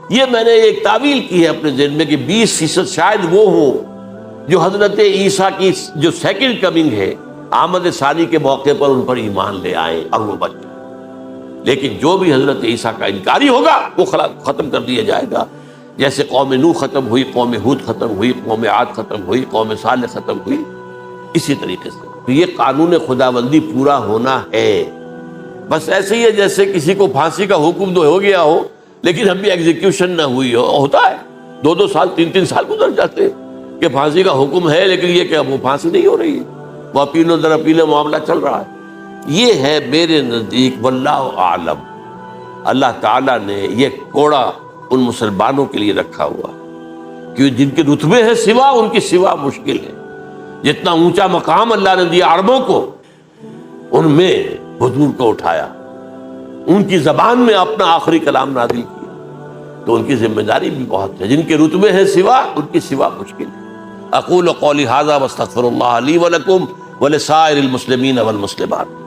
A: یہ میں نے ایک تعویل کی ہے اپنے ذہن میں کہ 20% شاید وہ ہوں جو حضرت عیسیٰ کی جو سیکنڈ کمنگ ہے، آمد ثانی کے موقع پر ان پر ایمان لے آئیں اور وہ بچ جائیں۔ لیکن جو بھی حضرت عیسیٰ کا انکاری ہوگا وہ ختم کر دیا جائے گا، جیسے قوم نوح ختم ہوئی، قوم ہود ختم ہوئی، قوم عاد ختم ہوئی، قوم صالح ختم ہوئی، اسی طریقے سے۔ تو یہ قانون خداوندی پورا ہونا ہے۔ بس ایسے ہی ہے جیسے کسی کو پھانسی کا حکم تو ہو گیا ہو لیکن ابھی ایگزیکیوشن نہ ہوئی ہو، ہوتا ہے 2 سال 3 سال گزر جاتے ہیں کہ پھانسی کا حکم ہے لیکن یہ کہ وہ پھانسی نہیں ہو رہی ہے، وہ اپیل در اپیل معاملہ چل رہا ہے۔ یہ ہے میرے نزدیک واللہ اعلم، اللہ تعالیٰ نے یہ کوڑا ان مسلمانوں کے لیے رکھا ہوا کہ جن کے رتبے ہیں سوا، ان کی سوا مشکل ہے. جتنا اونچا مقام اللہ نے دیا عربوں کو، ان میں حضور کو اٹھایا، ان کی زبان میں اپنا آخری کلام نازل کیا، تو ان کی ذمہ داری بھی بہت ہے. جن کے رتبے ہیں سوا، ان کی سوا مشکل ہے. اقول قولی ھذا واستغفر اللہ لی ولکم ولسائر المسلمین والمسلمات.